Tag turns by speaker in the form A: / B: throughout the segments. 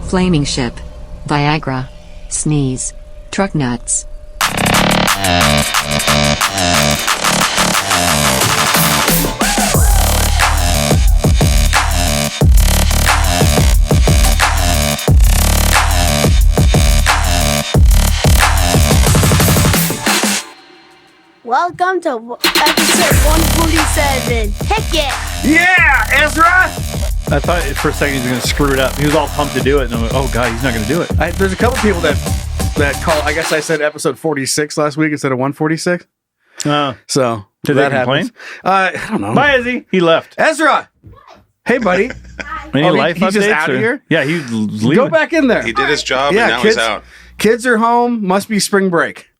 A: flaming ship, Viagra, sneeze, truck nuts.
B: Welcome to episode 147. Heck yeah!
C: Yeah, Ezra!
D: I thought for a second he was going to screw it up. He was all pumped to do it, and I'm like, oh god, he's not going to do it.
C: There's a couple people that call. I guess I said episode 46 last week instead of 146. So
D: did
C: that
D: they complain?
C: I don't know.
D: Bye, Izzy. He left.
C: Ezra! Hey, buddy.
D: Any life
C: he's
D: updates?
C: just out of here?
D: Yeah, he's leaving.
C: Go back in there.
E: He did his job,
C: Yeah,
E: and now
C: kids-
E: he's out.
C: Kids are home. Must be spring break.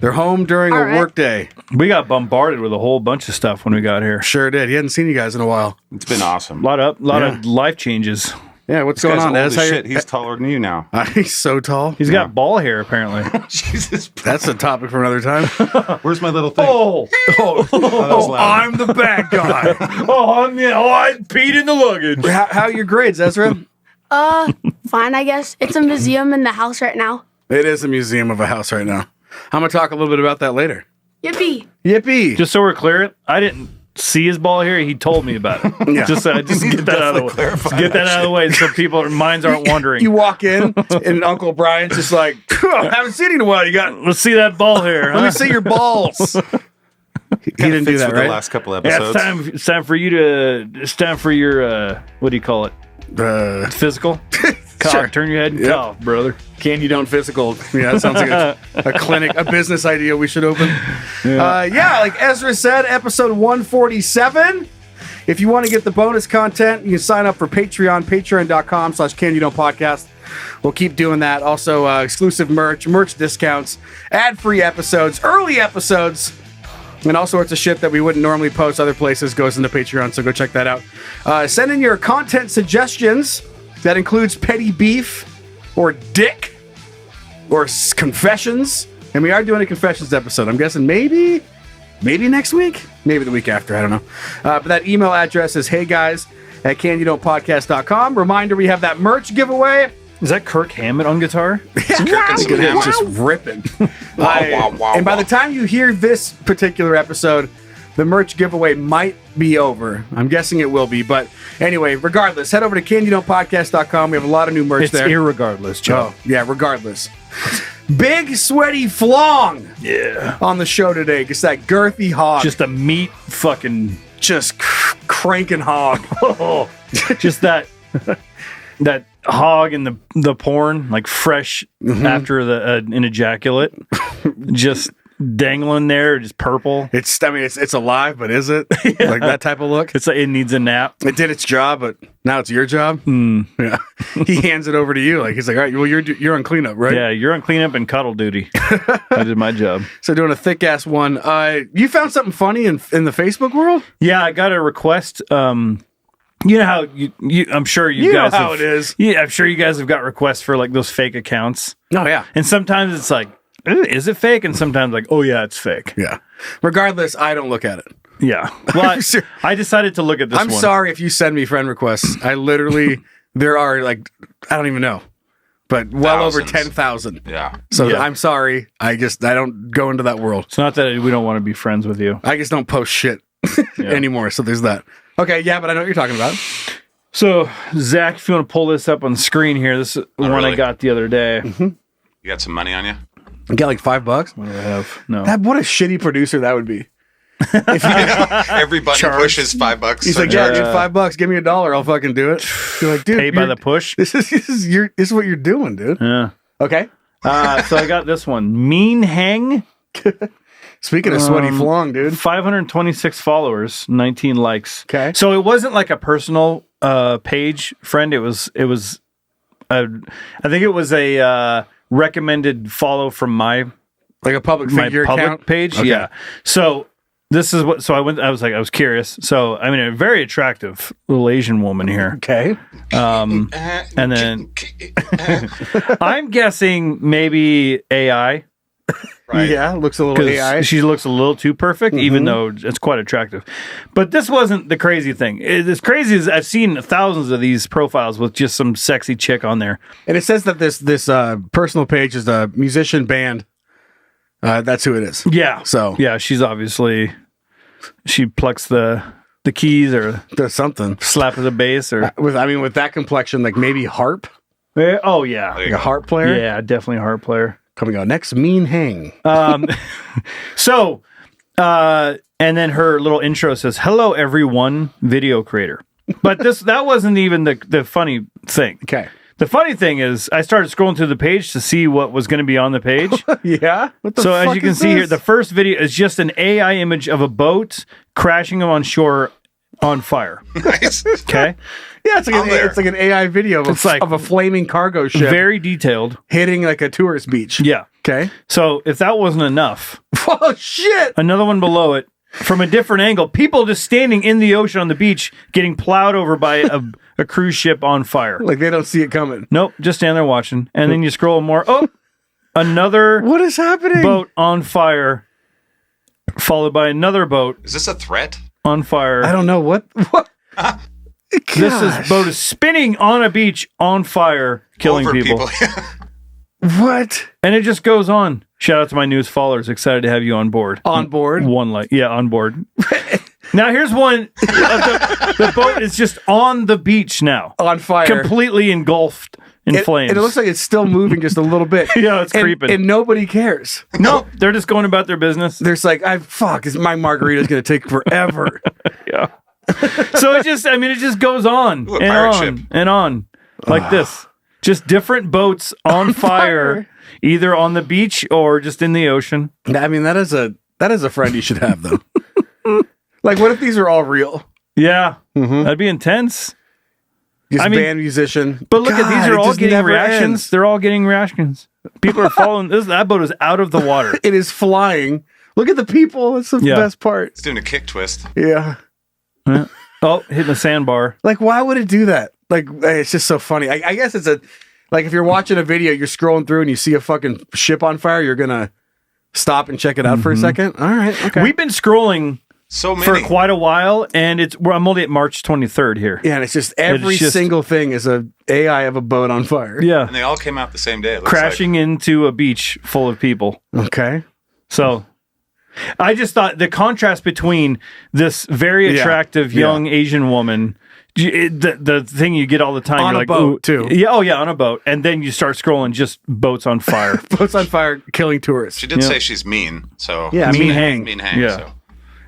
C: They're home during a work day.
D: We got bombarded with a whole bunch of stuff when we got here.
C: Sure did. He hadn't seen you guys in a while.
E: It's been awesome.
D: A lot of life changes.
C: Yeah, what's
E: This
C: going
E: guy's
C: on,
E: old
C: Ez?
E: as shit. He's taller than you now.
C: He's so tall.
D: He's got ball hair, apparently.
E: Jesus.
C: That's a topic for another time.
E: Where's my little thing?
C: I'm the bad guy.
D: I peed in the luggage.
C: How are your grades, Ezra?
B: Fine, I guess. It's a museum in the house right now.
C: It is a museum of a house right now. I'm going to talk a little bit about that later.
B: Yippee!
C: Yippee.
D: Just so we're clear, I didn't see his ball hair. He told me about it.
C: Yeah.
D: Just get that out of the way. Just get that out of the way so people's minds aren't wandering.
C: You walk in, and Uncle Brian's just like, haven't seen you in a while. You got,
D: Let's see that ball hair.
C: let me see your balls. He didn't do that,
E: The
C: right?
E: last couple
D: Yeah,
E: episodes.
D: it's time for you to. It's time for your. What do you call it? Physical. Cough,
C: Sure.
D: turn your head and
C: Yep.
D: cough, brother.
C: Can you don't physical? Yeah, that sounds like a clinic, a business idea we should open. Like Ezra said, episode 147. If you want to get the bonus content, you can sign up for Patreon, patreon.com/CanYouDon'tPodcast. We'll keep doing that. Also, exclusive merch discounts, ad-free episodes, early episodes, and all sorts of shit that we wouldn't normally post other places goes into Patreon, so go check that out. Send in your content suggestions. That includes petty beef or dick or confessions. And we are doing a confessions episode. I'm guessing maybe next week, maybe the week after. I don't know. But that email address is heyguys@canyouDon'tPodcast.com. Reminder, we have that merch giveaway.
D: Is that Kirk Hammett on guitar?
C: It's just ripping. And by the time you hear this particular episode, the merch giveaway might be over. I'm guessing it will be. But anyway, regardless, head over to CanYouDon'Podcast.com. We have a lot of new merch
D: It's
C: there.
D: irregardless, Joe.
C: Oh, yeah, regardless. Big sweaty flong on the show today. Just that girthy hog.
D: Just a meat fucking.
C: Just cranking hog.
D: Just that hog in the porn, like fresh after an ejaculate. Just dangling there, just purple.
C: It's alive, but is it? Like that type of look?
D: It's like it needs a nap.
C: It did its job, but now it's your job. Yeah, he hands it over to you. Like he's like, all right, well, you're on cleanup, right?
D: Yeah, you're on cleanup and cuddle duty. I did my job.
C: So doing a thick ass one. You found something funny in the Facebook world?
D: Yeah, I got a request. You know how you I'm sure you guys
C: know how
D: have,
C: it is.
D: Yeah, I'm sure you guys have got requests for like those fake accounts.
C: Oh yeah,
D: And sometimes it's like, is it fake? And sometimes like, oh yeah, it's fake.
C: yeah. Regardless, I don't look at it.
D: Yeah. Well,
C: Sure.
D: I decided to look at this
C: I'm
D: one.
C: sorry if you send me friend requests. I literally there are like I don't even know, but well over
E: Thousands.
C: 10,000.
E: Yeah.
C: So
D: Yeah.
C: I'm sorry. I don't go into that world.
D: It's not that we don't want to be friends with you.
C: I just don't post shit anymore. So there's that. Okay, yeah, but I know what you're talking about.
D: So, Zach, if you want to pull this up on the screen here, this is one I
E: really.
D: got the other day.
E: You got some money on you?
C: You got like $5.
D: What do I have? No.
C: What a shitty producer that would be. If you
E: Every button pushes $5.
C: He's like, yeah, dude, $5. Give me $1. I'll fucking do it. You're like, dude,
D: Pay by the push?
C: This is what you're doing, dude.
D: Yeah.
C: Okay.
D: So I got this one. Mean Hang.
C: Speaking of sweaty flong, dude.
D: 526 followers, 19 likes.
C: Okay.
D: So it wasn't like a personal page friend. It was I think it was a recommended follow from my
C: Like a public figure
D: public
C: account
D: page.
C: Okay.
D: Yeah. So this is what. So I was curious. So I mean, a very attractive little Asian woman here.
C: Okay.
D: And then I'm guessing maybe AI
E: Right.
C: Yeah, looks a little AI.
D: Because she looks a little too perfect, even though it's quite attractive. But this wasn't the crazy thing. As crazy as I've seen thousands of these profiles with just some sexy chick on there.
C: And it says that this personal page is a musician band. That's who it is.
D: Yeah.
C: So
D: yeah, she's obviously she plucks the keys or
C: does something.
D: slap of the bass or
C: With that complexion, like maybe harp,
D: oh yeah,
C: like a harp player.
D: yeah, definitely a harp player.
C: Coming out next, Mean Hang.
D: So, and then her little intro says, "Hello, everyone, video creator." But that wasn't even the funny thing.
C: Okay.
D: The funny thing is, I started scrolling through the page to see what was going to be on the page.
C: Yeah. What the
D: So as
C: fuck
D: you can
C: is
D: see here,
C: this?
D: the first video is just an AI image of a boat crashing on shore on fire.
E: Nice.
D: Okay,
C: yeah, it's like an AI video of,
D: It's like-
C: of a flaming cargo ship
D: very detailed.
C: hitting like a tourist beach.
D: Yeah.
C: Okay.
D: So if that wasn't enough,
C: Oh shit!
D: another one below it, from a different angle, people just standing in the ocean on the beach getting plowed over by a cruise ship on fire.
C: Like they don't see it coming.
D: Nope, just stand there watching. And then you scroll more. Oh, another
C: What is happening?
D: boat on fire, followed by another boat
E: Is this a threat?
D: on fire.
C: I don't know what.
D: This boat is spinning on a beach on fire, killing
E: Over
D: people.
C: What
D: And it just goes on. Shout out to my newest followers. Excited to have you on board.
C: on board?
D: One light. Yeah, on board. Now here's one. The boat is just on the beach now.
C: On fire.
D: Completely engulfed in flames.
C: And it looks like it's still moving just a little bit.
D: Yeah, it's
C: and,
D: creeping.
C: And nobody cares.
D: No, they're just going about their business.
C: There's like, is my margarita's going to take forever.
D: Yeah. So it just goes on
E: Ooh, a
D: and
E: pirate
D: on
E: ship.
D: and on like this. Just different boats on fire, either on the beach or just in the ocean.
C: I mean, that is a friend you should have, though. Like, what if these are all real?
D: Yeah, that'd be intense.
C: Just band musician.
D: But look at
C: God,
D: these
C: it
D: are all
C: just
D: getting
C: never
D: reactions.
C: ends.
D: They're all getting reactions. People are following this. That boat is out of the water.
C: It is flying. Look at the people. That's the
D: Yeah.
C: best part.
E: It's doing a kick twist.
C: Yeah.
D: Oh, hitting a sandbar.
C: Like, why would it do that? Like, it's just so funny. I guess it's like if you're watching a video, you're scrolling through and you see a fucking ship on fire, you're going to stop and check it out for a second. All right. Okay.
D: We've been scrolling
E: So
D: for
E: many.
D: quite a while, and I'm only at March 23rd here.
C: Yeah, and it's just every
D: It's just-
C: single thing is a AI of a boat on fire.
D: Yeah,
E: And they all came out the same day. It looks
D: crashing into a beach full of people.
C: Okay.
D: So I just thought the contrast between this very
C: Yeah.
D: attractive young Asian woman, the thing you get all the time,
C: On
D: you're
C: a
D: like,
C: boat,
D: ooh,
C: too.
D: Yeah, oh yeah, on a boat, and then you start scrolling, just boats on fire.
C: Boats on fire, killing tourists.
E: She did
D: Yeah.
E: say she's mean. So
C: Yeah,
D: mean hang.
E: Mean hang.
D: Yeah.
E: So.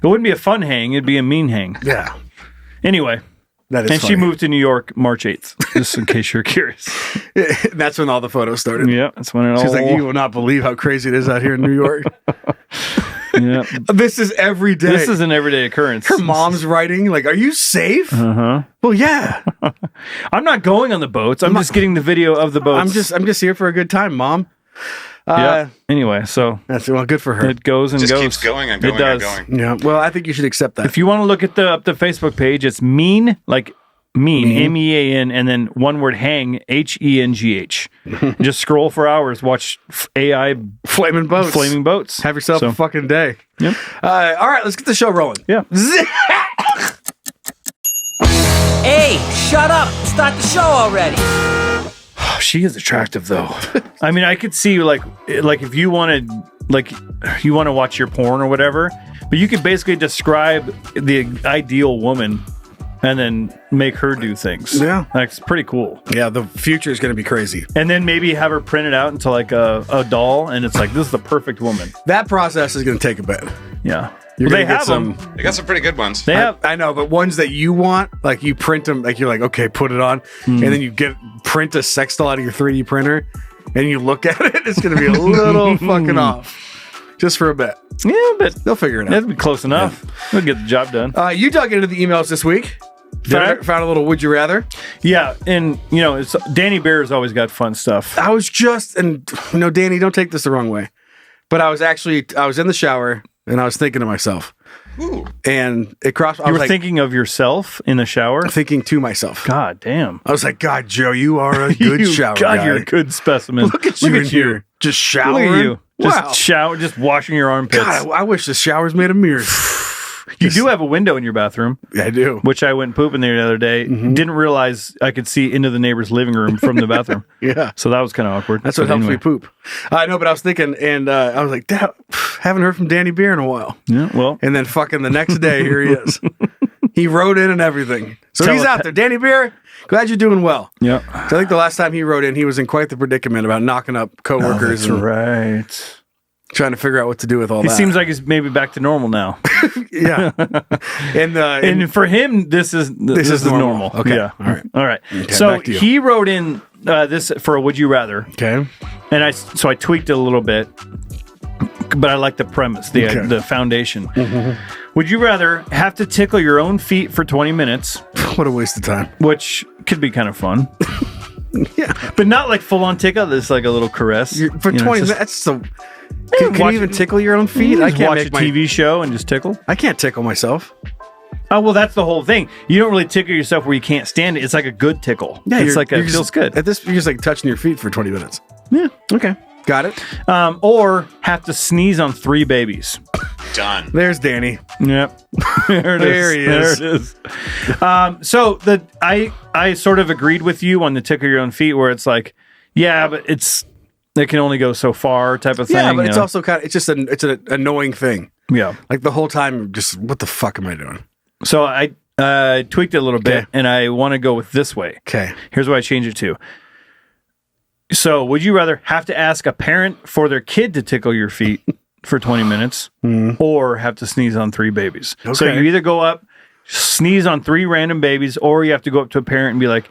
D: It wouldn't be a fun hang; it'd be a mean hang.
C: Yeah.
D: Anyway,
C: That is
D: and
C: funny.
D: she moved to New York March 8th, just in case you're curious.
C: That's when all the photos started.
D: Yeah, that's when it all.
C: She's like, you will not believe how crazy it is out here in New York.
D: Yeah.
C: This is every day.
D: This is an everyday occurrence.
C: her mom's writing, like, are you safe?
D: Uh-huh.
C: Well, yeah.
D: I'm not going on the boats. I'm just getting the video of the boats.
C: I'm just here for a good time, Mom.
D: Yeah. Anyway, so
C: That's well, good for her.
D: it goes and
E: Just
D: goes.
E: keeps going and going
D: It does.
E: and going.
C: Yeah. Well, I think you should accept that.
D: If you want to look at the Facebook page, it's mean, like mean, M-E-A-N, and then one word hang, H-E-N-G-H. Just scroll for hours, watch AI
C: Flaming boats.
D: flaming boats.
C: Have yourself
D: So,
C: a fucking day.
D: Yep.
C: All right, let's get the show rolling.
D: Yeah.
F: Hey, shut up! Start the show already!
D: She is attractive though. I mean, I could see like if you wanted you want to watch your porn or whatever, but you could basically describe the ideal woman and then make her do things.
C: Yeah.
D: That's pretty cool.
C: Yeah, the future is going to be crazy.
D: And then maybe have her print it out into like a doll, and it's like, this is the perfect woman.
C: That process is going to take a bit.
D: Yeah.
C: You're
D: Well,
C: going
D: they
C: to get
D: have
C: some.
D: them.
E: They got some pretty good ones.
D: They have.
C: I know, but ones that you want, like you print them, like you're like, okay, put it on, and then you print a sex doll out of your 3D printer, and you look at it, it's going to be a little fucking off, just for a bit.
D: Yeah, but
C: They'll figure it out.
D: that'd be close enough. We'll get the job done.
C: You dug into the emails this week.
D: I?
C: Found a little would you rather.
D: Yeah, and it's Danny Bear's always got fun stuff.
C: I was just, and Danny, don't take this the wrong way, but I was in the shower and I was thinking to myself,
E: Ooh.
C: and it crossed. I
D: You
C: was
D: were
C: like,
D: thinking of yourself in the shower?
C: thinking to myself.
D: God damn.
C: I was like, God, Joe, you are a good shower
D: God,
C: guy.
D: you're a good specimen.
C: Look at you in here, just showering.
D: Look at you.
C: Wow.
D: Just washing your armpits.
C: God, I wish the shower's made of mirrors.
D: You do have a window in your bathroom.
C: Yeah, I do.
D: Which I went pooping there the other day. Didn't realize I could see into the neighbor's living room from the bathroom.
C: Yeah.
D: So that was kind of awkward.
C: That's what helps me poop. I know, but I was thinking, and I was like, haven't heard from Danny Beer in a while.
D: Yeah, well.
C: And then fucking the next day, here he is. He wrote in and everything. So he's out there. Danny Beer, glad you're doing well.
D: Yeah.
C: So I think the last time he wrote in, he was in quite the predicament about knocking up coworkers.
D: That's right.
C: Trying to figure out what to do with all that.
D: He seems like he's maybe back to normal now.
C: Yeah.
D: And for him, this is normal.
C: Okay.
D: Yeah.
C: All right.
D: Okay, so he wrote in this for a Would You Rather.
C: Okay.
D: And I tweaked it a little bit, but I like the premise, the foundation. Would you rather have to tickle your own feet for 20 minutes?
C: What a waste of time.
D: Which could be kind of fun.
C: Yeah.
D: But not like full on tickle. There's like a little caress.
C: For 20 minutes, that's so... Can you even tickle your own feet? I can't
D: watch a TV show and just tickle.
C: I can't tickle myself.
D: Oh, well, that's the whole thing. You don't really tickle yourself where you can't stand it. It's like a good tickle. Yeah, it's like it feels good.
C: At this, you're just like touching your feet for 20 minutes.
D: Yeah.
C: Okay. Got it.
D: Or have to sneeze on 3 babies.
E: Done.
C: There's Danny.
D: Yep. There he is. There it is. So I sort of agreed with you on the tickle your own feet, where it's like, yeah, but it can only go so far type of thing.
C: Yeah, but it's also it's just an annoying thing.
D: Yeah.
C: Like the whole time, just what the fuck am I doing?
D: So I tweaked it a little bit, and I want to go with this way.
C: Okay.
D: Here's what I changed it to. So would you rather have to ask a parent for their kid to tickle your feet for 20 minutes or have to sneeze on 3 babies? Okay. So you either go up, sneeze on 3 random babies, or you have to go up to a parent and be like,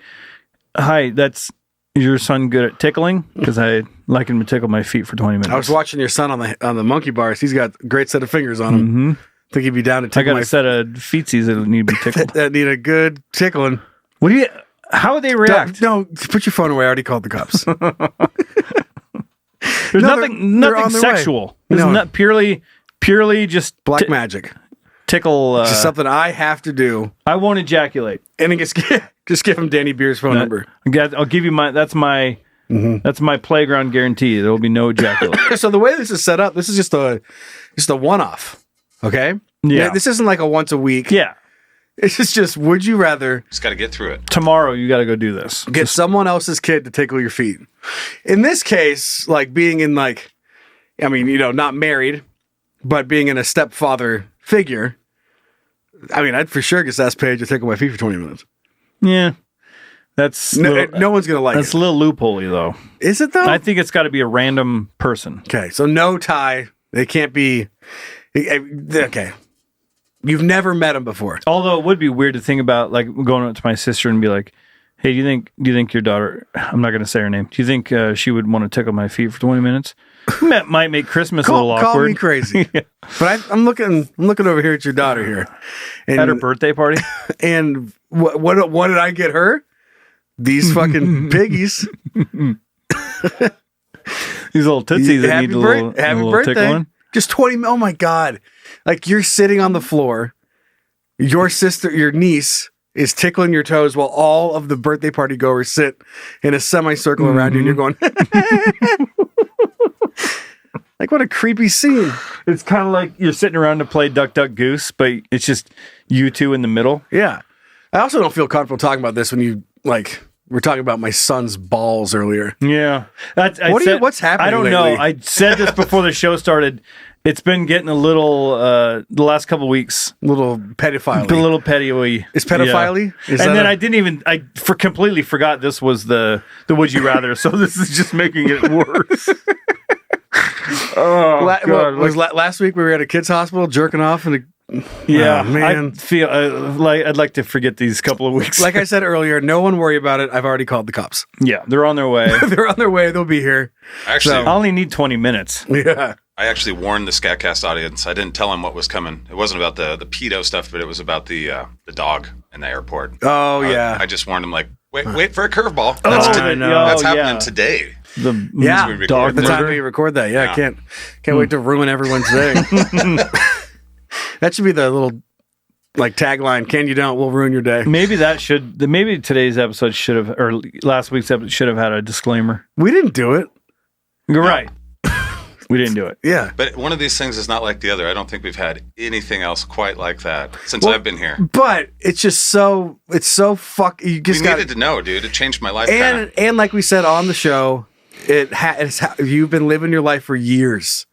D: hi, is your son good at tickling? Because I like him to tickle my feet for 20 minutes.
C: I was watching your son on the monkey bars. He's got a great set of fingers on him. I think he'd be down to tickle.
D: I got a set of feetsies that need to be tickled.
C: That need a good tickling.
D: How would they react?
C: No, put your phone away. I already called the cops.
D: There's nothing sexual. It's not purely just
C: black magic.
D: Tickle.
C: Just something I have to do.
D: I won't ejaculate.
C: And just give him Danny Beer's phone number.
D: I'll give you that's my playground guarantee. There will be no ejaculate.
C: So the way this is set up, this is just a one-off. Okay?
D: Yeah.
C: This isn't like a once a week.
D: Yeah.
C: It's just would you rather
E: Just got to get through it.
D: Tomorrow you got to go do this.
C: Get someone else's kid to tickle your feet. In this case, like being in not married, but being in a stepfather figure, I'd for sure just ask Paige to tickle my feet for 20 minutes.
D: Yeah. That's
C: no one's going to like it.
D: That's a little loophole-y, though.
C: Is it, though?
D: I think it's got to be a random person.
C: Okay, so no tie. They can't be... Okay. You've never met him before.
D: Although it would be weird to think about, like, going up to my sister and be like, hey, do you think your daughter... I'm not going to say her name. Do you think she would want to tickle my feet for 20 minutes? That might make Christmas a little awkward.
C: Call me crazy. Yeah. But I'm looking over here at your daughter here. And,
D: at her birthday party?
C: And what did I get her? These fucking piggies.
D: These little tootsies that need a little
C: birthday.
D: tickling.
C: Just 20. Oh my God. Like you're sitting on the floor. Your niece is tickling your toes while all of the birthday party goers sit in a semicircle around you and you're going, like what a creepy scene.
D: It's kind of like you're sitting around to play Duck, Duck, Goose, but it's just you two in the middle.
C: Yeah. I also don't feel comfortable talking about this when you we're talking about my son's balls earlier.
D: Yeah.
C: What's happening
D: I don't
C: lately?
D: know. I said this before the show started. It's been getting a little, the last couple of weeks.
C: A little pedophile-y.
D: A little petty-y.
C: Is pedophile-y?
D: Yeah. I completely forgot this was the Would You Rather, so this is just making it worse.
C: Last week we were at a kid's hospital jerking off and
D: yeah,
C: man.
D: I feel I'd like to forget these couple of weeks.
C: Like I said earlier, no one worry about it. I've already called the cops.
D: Yeah, they're on their way.
C: They're on their way. They'll be here.
E: Actually,
D: I only need 20 minutes.
C: Yeah.
E: I actually warned the Scatcast audience. I didn't tell them what was coming. It wasn't about the pedo stuff, but it was about the dog in the airport.
C: Oh, yeah.
E: I just warned them, like, wait for a curveball.
C: I
D: know.
E: That's happening today.
D: The
C: dog
D: murder.
C: the time we record that. Yeah, I can't wait to ruin everyone's day. That should be the little tagline. Can you don't? We'll ruin your day.
D: Maybe today's episode should have, or last week's episode should have had a disclaimer.
C: We didn't do it.
D: You're right. We didn't do it.
C: Yeah.
E: But one of these things is not like the other. I don't think we've had anything else quite like that since I've been here.
C: But it's just so you just
E: needed to know, dude. It changed my life.
C: And like we said on the show, you've been living your life for years.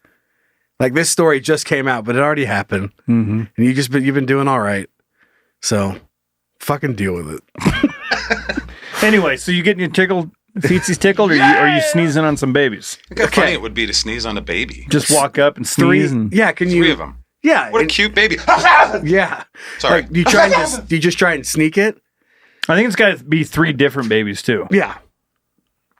C: Like this story just came out, but it already happened, and you've been doing all right. So, fucking deal with it.
D: Anyway, so you getting your feetsies tickled, or are you sneezing on some babies?
E: Look how funny it would be to sneeze on a baby.
D: Just walk up and sneeze.
E: Three of them.
C: Yeah.
E: What a cute baby.
C: Yeah.
E: Sorry.
C: Like, do you just try and sneak it?
D: I think it's got to be 3 different babies too.
C: Yeah.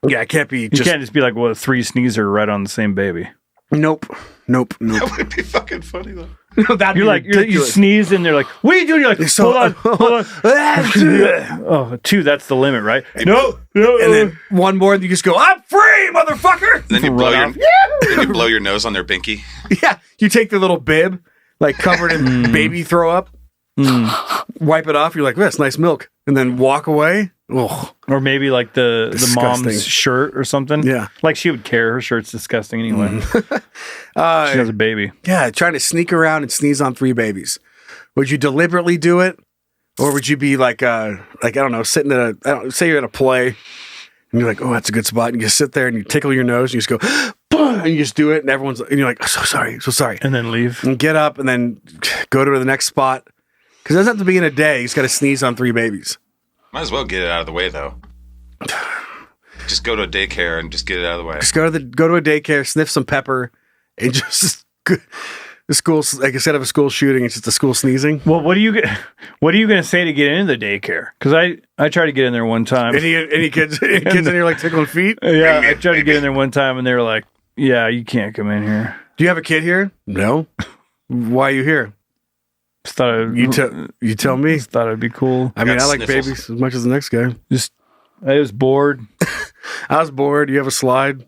C: Yeah, it can't be.
D: You can't just be like, 3 sneezer right on the same baby.
C: Nope.
E: That would be fucking funny though.
C: You're like
D: you sneeze and they're like, what are you doing? You're like, hold on. Oh, 2, that's the limit, right? No.
C: And then one more, and you just go, I'm free, motherfucker.
E: Then you blow your nose on their binky.
C: Yeah, you take the little bib, like covered in baby throw up, wipe it off. You're like, that's nice milk, and then walk away. Ugh.
D: Or maybe like the
C: Disgusting.
D: mom's shirt or something.
C: Yeah,
D: like she would care. Her shirt's disgusting anyway. She has a baby.
C: Yeah, trying to sneak around and sneeze on 3 babies. Would you deliberately do it, or would you be like I don't know, sitting at say you're at a play, and you're like, oh, that's a good spot, and you sit there and you tickle your nose, and you just go, and you just do it, and you're like, so sorry,
D: and then leave
C: and get up and then go to the next spot, because it doesn't have to be in a day. He's got to sneeze on 3 babies.
E: Might as well get it out of the way though. Just go to a daycare and just get it out of the way.
C: Just go to a daycare, sniff some pepper, and just the school. Like instead of a school shooting, it's just a school sneezing.
D: Well, what are you going to say to get into the daycare? Because I tried to get in there one time.
C: Any kids in here like tickling feet?
D: Yeah, I tried to get in there one time, and they were like, "Yeah, you can't come in here."
C: Do you have a kid here? No. Why are you here?
D: Just thought
C: you tell me.
D: Just thought it'd be cool.
C: I mean, I like babies as much as the next guy.
D: I was bored.
C: I was bored. You have a slide.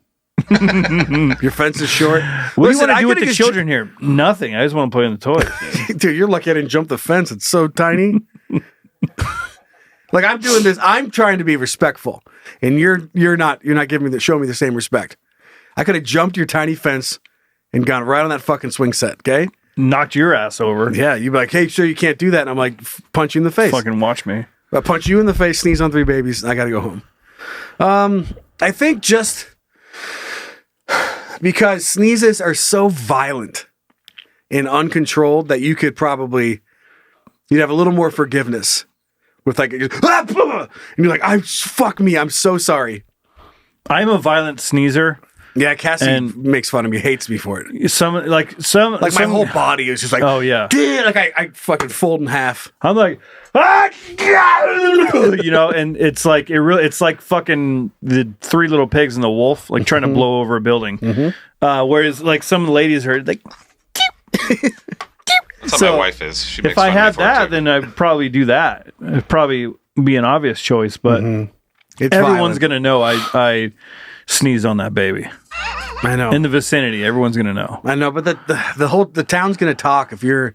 C: Your fence is short.
D: What do you want to do with the children here? Nothing. I just want to play in the toys.
C: Dude, you're lucky I didn't jump the fence. It's so tiny. Like I'm doing this. I'm trying to be respectful, and you're not showing me the same respect. I could have jumped your tiny fence and gone right on that fucking swing set. Okay.
D: Knocked your ass over.
C: Yeah, you'd be like, hey, sure, you can't do that. And I'm like, punch you in the face.
D: Fucking watch me.
C: I punch you in the face, sneeze on 3 babies, and I got to go home. I think just because sneezes are so violent and uncontrolled that you'd have a little more forgiveness with like, and you're like, fuck me, I'm so sorry.
D: I'm a violent sneezer.
C: Yeah, Cassie makes fun of me, hates me for it.
D: My
C: whole body is just like,
D: oh yeah,
C: like I fucking fold in half.
D: I'm like, and it's like it's like fucking the 3 little pigs and the wolf, like trying to blow over a building. Whereas like some ladies are like,
E: that's how my wife is. She makes
D: if I
E: fun of me
D: had
E: for it,
D: that,
E: too.
D: then I'd probably do that. It'd probably be an obvious choice, but everyone's gonna know I sneeze on that baby.
C: I know.
D: In the vicinity, everyone's gonna know.
C: I know, but the town's gonna talk if you're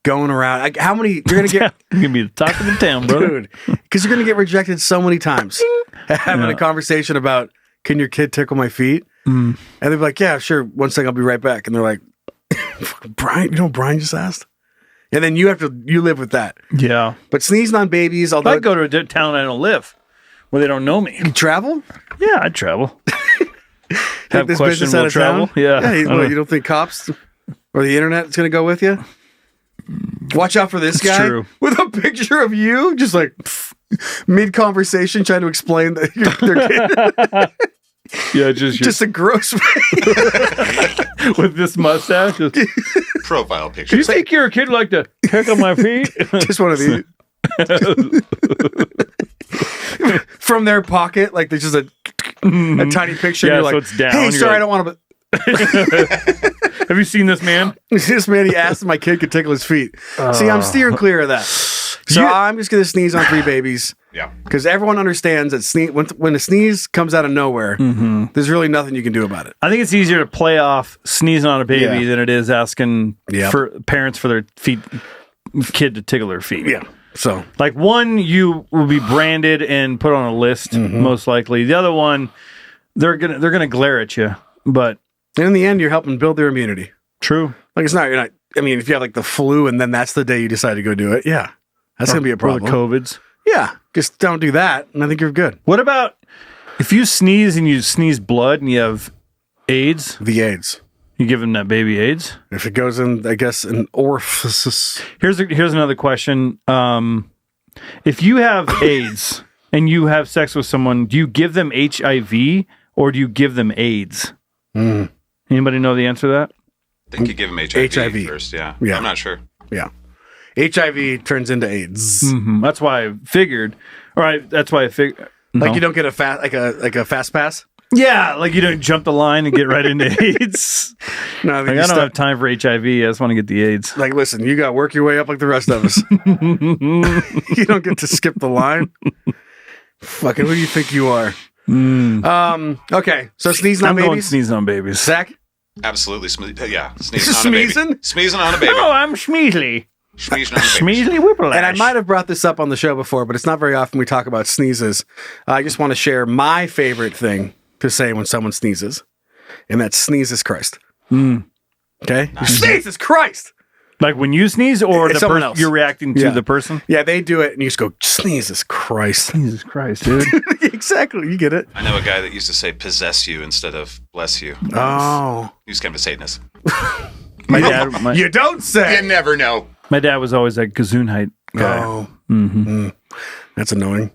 C: going around. Like, how many you're gonna get?
D: You're gonna be the talk of the town, brother.
C: Dude, because you're gonna get rejected so many times. Having a conversation about, can your kid tickle my feet? And they'll be like, yeah, sure. One second, I'll be right back. And they're like, Brian, Brian just asked. And then you live with that.
D: Yeah.
C: But sneezing on babies, although
D: I'd go to a town I don't live, where they don't know me.
C: You travel?
D: Yeah, I'd travel.
C: Have this business out of
D: travel?
C: Town?
D: Yeah.
C: You don't think cops or the internet is going to go with you? Watch out for this guy
D: true.
C: With a picture of you, just like mid-conversation, trying to explain that their kid.
D: Yeah,
C: just a gross
D: with this mustache.
E: Profile
D: Do
E: picture.
D: you think your kid like to pick on my feet?
C: Just one of these. From their pocket, like there's just a tiny picture.
D: Yeah,
C: and you're
D: so
C: like,
D: it's down.
C: hey,
D: You're
C: sorry,
D: like,
C: I don't want to.
D: Have you seen this man?
C: This man, he asked if my kid could tickle his feet. See, I'm steering clear of that. So I'm just going to sneeze on 3 babies.
E: Yeah.
C: Because everyone understands that when a sneeze comes out of nowhere, there's really nothing you can do about it.
D: I think it's easier to play off sneezing on a baby than it is asking for parents for their kid to tickle their feet.
C: Yeah. So,
D: like, one, you will be branded and put on a list, most likely. The other one, they're gonna glare at you, but
C: And in the end, you're helping build their immunity.
D: True.
C: Like you're not. I mean, if you have like the flu and then that's the day you decide to go do it, yeah, that's gonna be a problem.
D: Or the COVIDs.
C: Yeah, just don't do that, and I think you're good.
D: What about if you sneeze and you sneeze blood and you have AIDS?
C: The AIDS.
D: You give them that baby AIDS?
C: If it goes in, I guess, an orifice.
D: Here's another question. If you have AIDS and you have sex with someone, do you give them HIV or do you give them AIDS? Anybody know the answer to that?
E: I think you give him HIV first. Yeah. I'm not sure.
C: Yeah. HIV turns into AIDS.
D: That's why I figured. All right, that's why I figured.
C: Like you don't get a fast pass.
D: Yeah, like you don't jump the line and get right into AIDS.
C: No,
D: I don't have time for HIV. I just want to get the AIDS.
C: Like, listen, you got to work your way up like the rest of us. You don't get to skip the line. Fucking who do you think you are? Okay, so sneezing on
D: I'm
C: babies.
D: going sneezing on babies.
C: Zach?
E: Absolutely. Yeah. Sneezing on a baby. Sneezing on a baby.
D: Oh, I'm Schmeasley.
E: Sneezing on a baby.
D: Schmeasley Whiplash.
C: And I might have brought this up on the show before, but it's not very often we talk about sneezes. I just want to share my favorite thing to say when someone sneezes, and that's sneezes Christ. Okay?
E: Nice.
C: Sneezes Christ!
D: Like when you sneeze or
C: It's
D: the
C: someone
D: person
C: else.
D: you're reacting to the person?
C: Yeah, they do it, and you just go, sneezes Christ.
D: Jesus Christ, dude.
C: Exactly, you get it.
E: I know a guy that used to say possess you instead of bless you.
C: Oh.
E: He was kind of a Satanist.
D: My dad,
C: You don't say.
E: You never know.
D: my dad was always like Gesundheit guy.
C: Oh. That's annoying.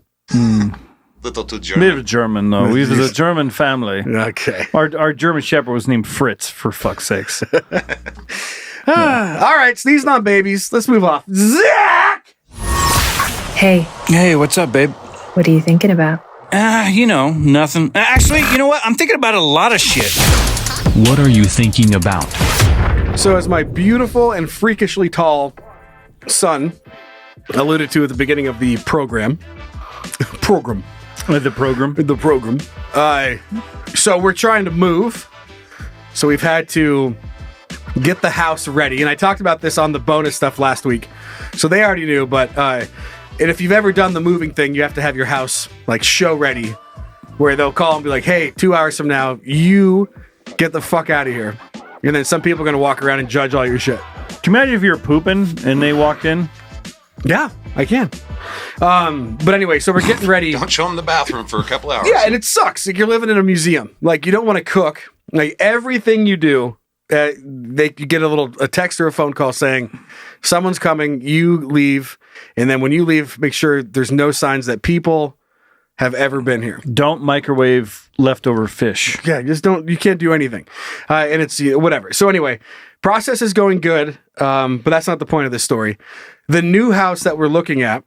E: Little too
D: Bit
E: German.
D: of German though. We was a German family.
C: Okay.
D: Our German Shepherd was named Fritz, for fuck's sakes.
C: All right, sneezing on babies. Let's move off. Zach!
G: Hey,
H: Hey, what's up, babe?
G: what are you thinking about?
H: Nothing. Actually, you know what? I'm thinking about a lot of shit.
I: What are you thinking about?
C: So, as my beautiful and freakishly tall son alluded to at the beginning of the program,
D: The program.
C: So we're trying to move. So we've had to get the house ready. And I talked about this on the bonus stuff last week. So they already knew, but and if you've ever done the moving thing, you have to have your house like show ready, where they'll call and be like, hey, 2 hours from now, you get the fuck out of here. And then some people are going to walk around and judge all your shit.
D: Can you imagine if you were pooping and they walked in?
C: Yeah, I can. But anyway, so we're getting ready.
E: Don't show him the bathroom for a couple hours.
C: Yeah, and it sucks. Like you're living in a museum. Like you don't want to cook. Like everything you do, you get a text or a phone call saying someone's coming. You leave, and then when you leave, make sure there's no signs that people have ever been here.
D: Don't microwave leftover fish.
C: Yeah, just don't. You can't do anything, and it's whatever. So anyway, process is going good, but that's not the point of this story. The new house that we're looking at.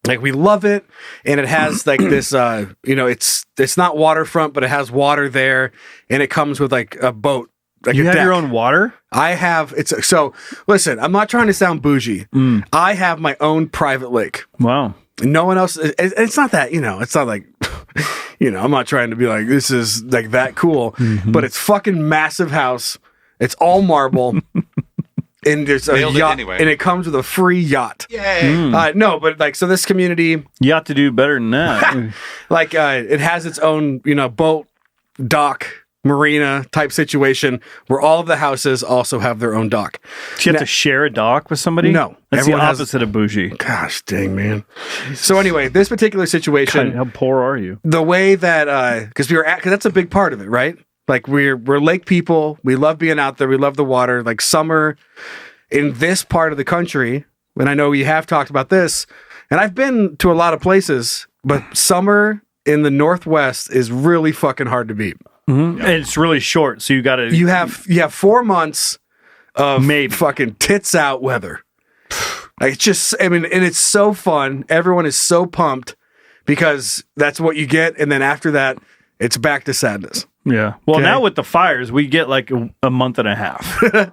C: Like we love it, and it has like this. It's not waterfront, but it has water there, and it comes with like a boat. Like
D: You
C: a
D: have
C: deck.
D: your own water?
C: I have. So. Listen, I'm not trying to sound bougie. I have my own private lake.
D: Wow.
C: No one else. It's not that. It's not like. I'm not trying to be like this is like that cool, but it's fucking massive house. It's all marble. And there's a
E: Nailed it
C: yacht,
E: anyway.
C: and it comes with a free yacht.
E: Yay.
C: No, but like, so this community,
D: You have to do better than that.
C: like, it has its own, boat, dock, marina type situation where all of the houses also have their own dock.
D: Do you have to share a dock with somebody?
C: No.
D: That's the
C: Everyone has-
D: opposite of bougie.
C: Gosh dang, man. So anyway, this particular situation,
D: God, how poor are you?
C: the way that, because that's a big part of it, right? Like we're lake people. We love being out there. We love the water. Like summer in this part of the country, and I know we have talked about this, and I've been to a lot of places, but summer in the Northwest is really fucking hard to beat.
D: And it's really short, so you got to.
C: You have 4 months of
D: Maybe.
C: fucking tits out weather. Like it's just, and it's so fun. Everyone is so pumped because that's what you get, and then after that, it's back to sadness.
D: Yeah. Well,
C: Okay.
D: now with the fires, we get like a month and a half of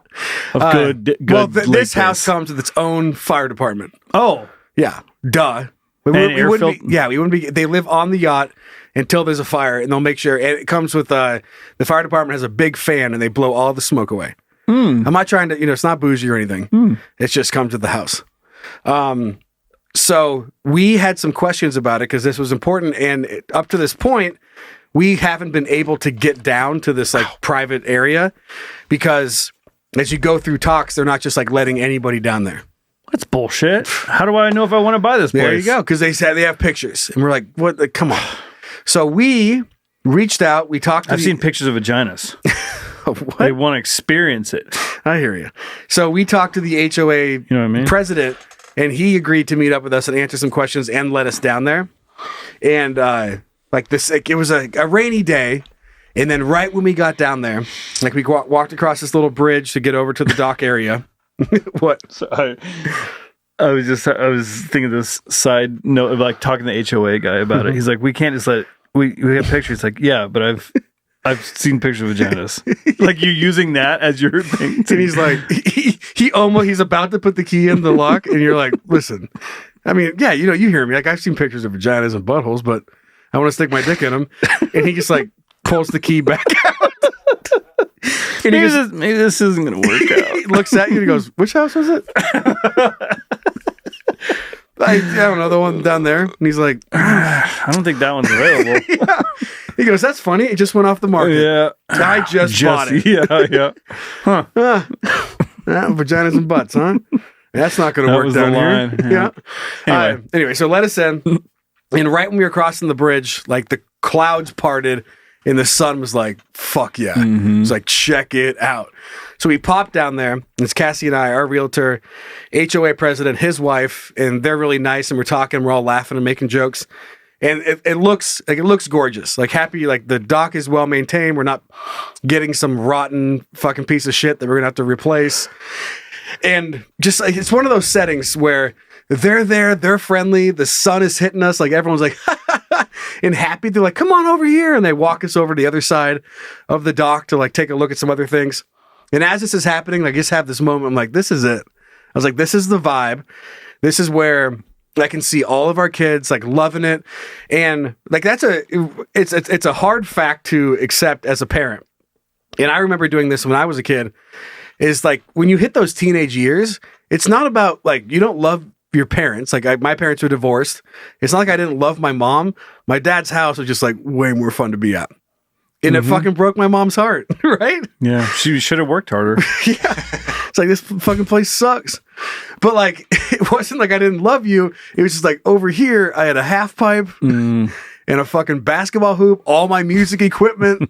D: good.
C: Well,
D: lake
C: this house
D: days.
C: comes with its own fire department.
D: Oh,
C: Yeah, duh. We
D: air
C: wouldn't be, we wouldn't be. They live on the yacht until there's a fire, and they'll make sure. And it comes with the fire department has a big fan, and they blow all the smoke away. I'm not trying to, it's not bougie or anything. It just comes with the house. So we had some questions about it because this was important, and up to this point, we haven't been able to get down to this like private area because as you go through talks, they're not just like letting anybody down there.
D: That's bullshit. How do I know if I want to buy this place?
C: There you go. Because they said they have pictures. And we're like, what? Like, come on. So we reached out. We talked to
D: I've seen pictures of vaginas.
C: What?
D: They want to experience it.
C: I hear you. So we talked to the HOA
D: know what I mean?
C: president, and he agreed to meet up with us and answer some questions and let us down there. And like this, like, it was a rainy day. And then right when we got down there, like we walked across this little bridge to get over to the dock area. What?
D: So I was thinking this side note of like talking to the HOA guy about it. He's like, we can't just let we have pictures. It's like, yeah, but I've seen pictures of vaginas. Like you're using that as your thing.
C: And he's like, he's about to put the key in the lock, and you're like, listen, I mean, yeah, you hear me. Like I've seen pictures of vaginas and buttholes, but I want to stick my dick in them. And he just like pulls the key back out. And
D: maybe this isn't going to work out.
C: He looks at you and he goes, which house was it? I don't know, the one down there. And he's like,
D: I don't think that one's available.
C: Yeah. He goes, that's funny. It just went off the market.
D: Yeah.
C: I just bought it.
D: Yeah. Huh.
C: Vaginas and butts, huh? That's not going to work down here. Yeah. Anyway, so let us in. And right when we were crossing the bridge, like the clouds parted and the sun was like, fuck yeah. It was like, check it out. So we popped down there. And it's Cassie and I, our realtor, HOA president, his wife, and they're really nice. And we're talking, we're all laughing and making jokes. And it looks gorgeous. Like happy, like the dock is well maintained. We're not getting some rotten fucking piece of shit that we're gonna have to replace. And just like it's one of those settings where they're there, they're friendly, the sun is hitting us, like everyone's like and happy. They're like, come on over here. And they walk us over to the other side of the dock to like take a look at some other things. And as this is happening, like, I just have this moment. I'm like, this is it. I was like, this is the vibe. This is where I can see all of our kids like loving it. And like, it's a hard fact to accept as a parent. And I remember doing this when I was a kid is like, when you hit those teenage years, it's not about like, you don't love your parents. Like my parents were divorced. It's not like I didn't love my mom. My dad's house was just like way more fun to be at. And it fucking broke my mom's heart, right?
D: Yeah, she should have worked harder.
C: Yeah. It's like, this fucking place sucks. But like, it wasn't like I didn't love you. It was just like, over here, I had a half pipe and a fucking basketball hoop, all my music equipment.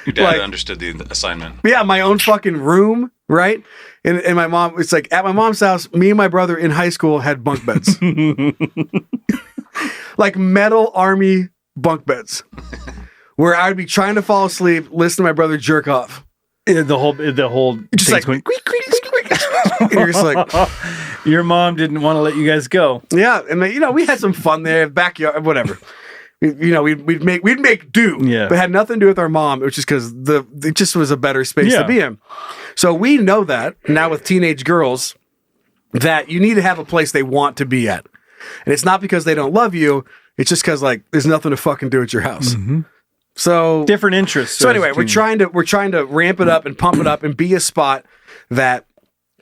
E: Your dad understood the assignment.
C: Yeah, my own fucking room, right? And my mom, it's like, at my mom's house, me and my brother in high school had bunk beds. Like metal army bunk beds. Where I'd be trying to fall asleep, listen to my brother jerk off.
D: The whole
C: just like,
D: going,
C: and you're just like,
D: your mom didn't want to let you guys go.
C: Yeah, and we had some fun there, backyard, whatever. We'd make do,
D: yeah.
C: But it had nothing to do with our mom. It was just because it just was a better space to be in. So we know that now with teenage girls that you need to have a place they want to be at, and it's not because they don't love you. It's just because like there's nothing to fucking do at your house. So
D: different interests.
C: So anyway, we're trying to ramp it up and pump it up and be a spot that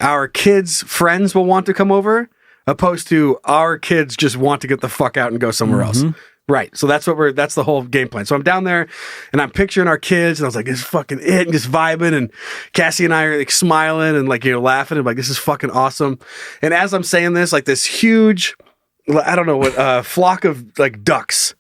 C: our kids' friends will want to come over, opposed to our kids just want to get the fuck out and go somewhere else. Right. So that's the whole game plan. So I'm down there and I'm picturing our kids and I was like, this is fucking it, and just vibing, and Cassie and I are like smiling and like, laughing and like, this is fucking awesome. And as I'm saying this, like this huge, I don't know what, flock of like ducks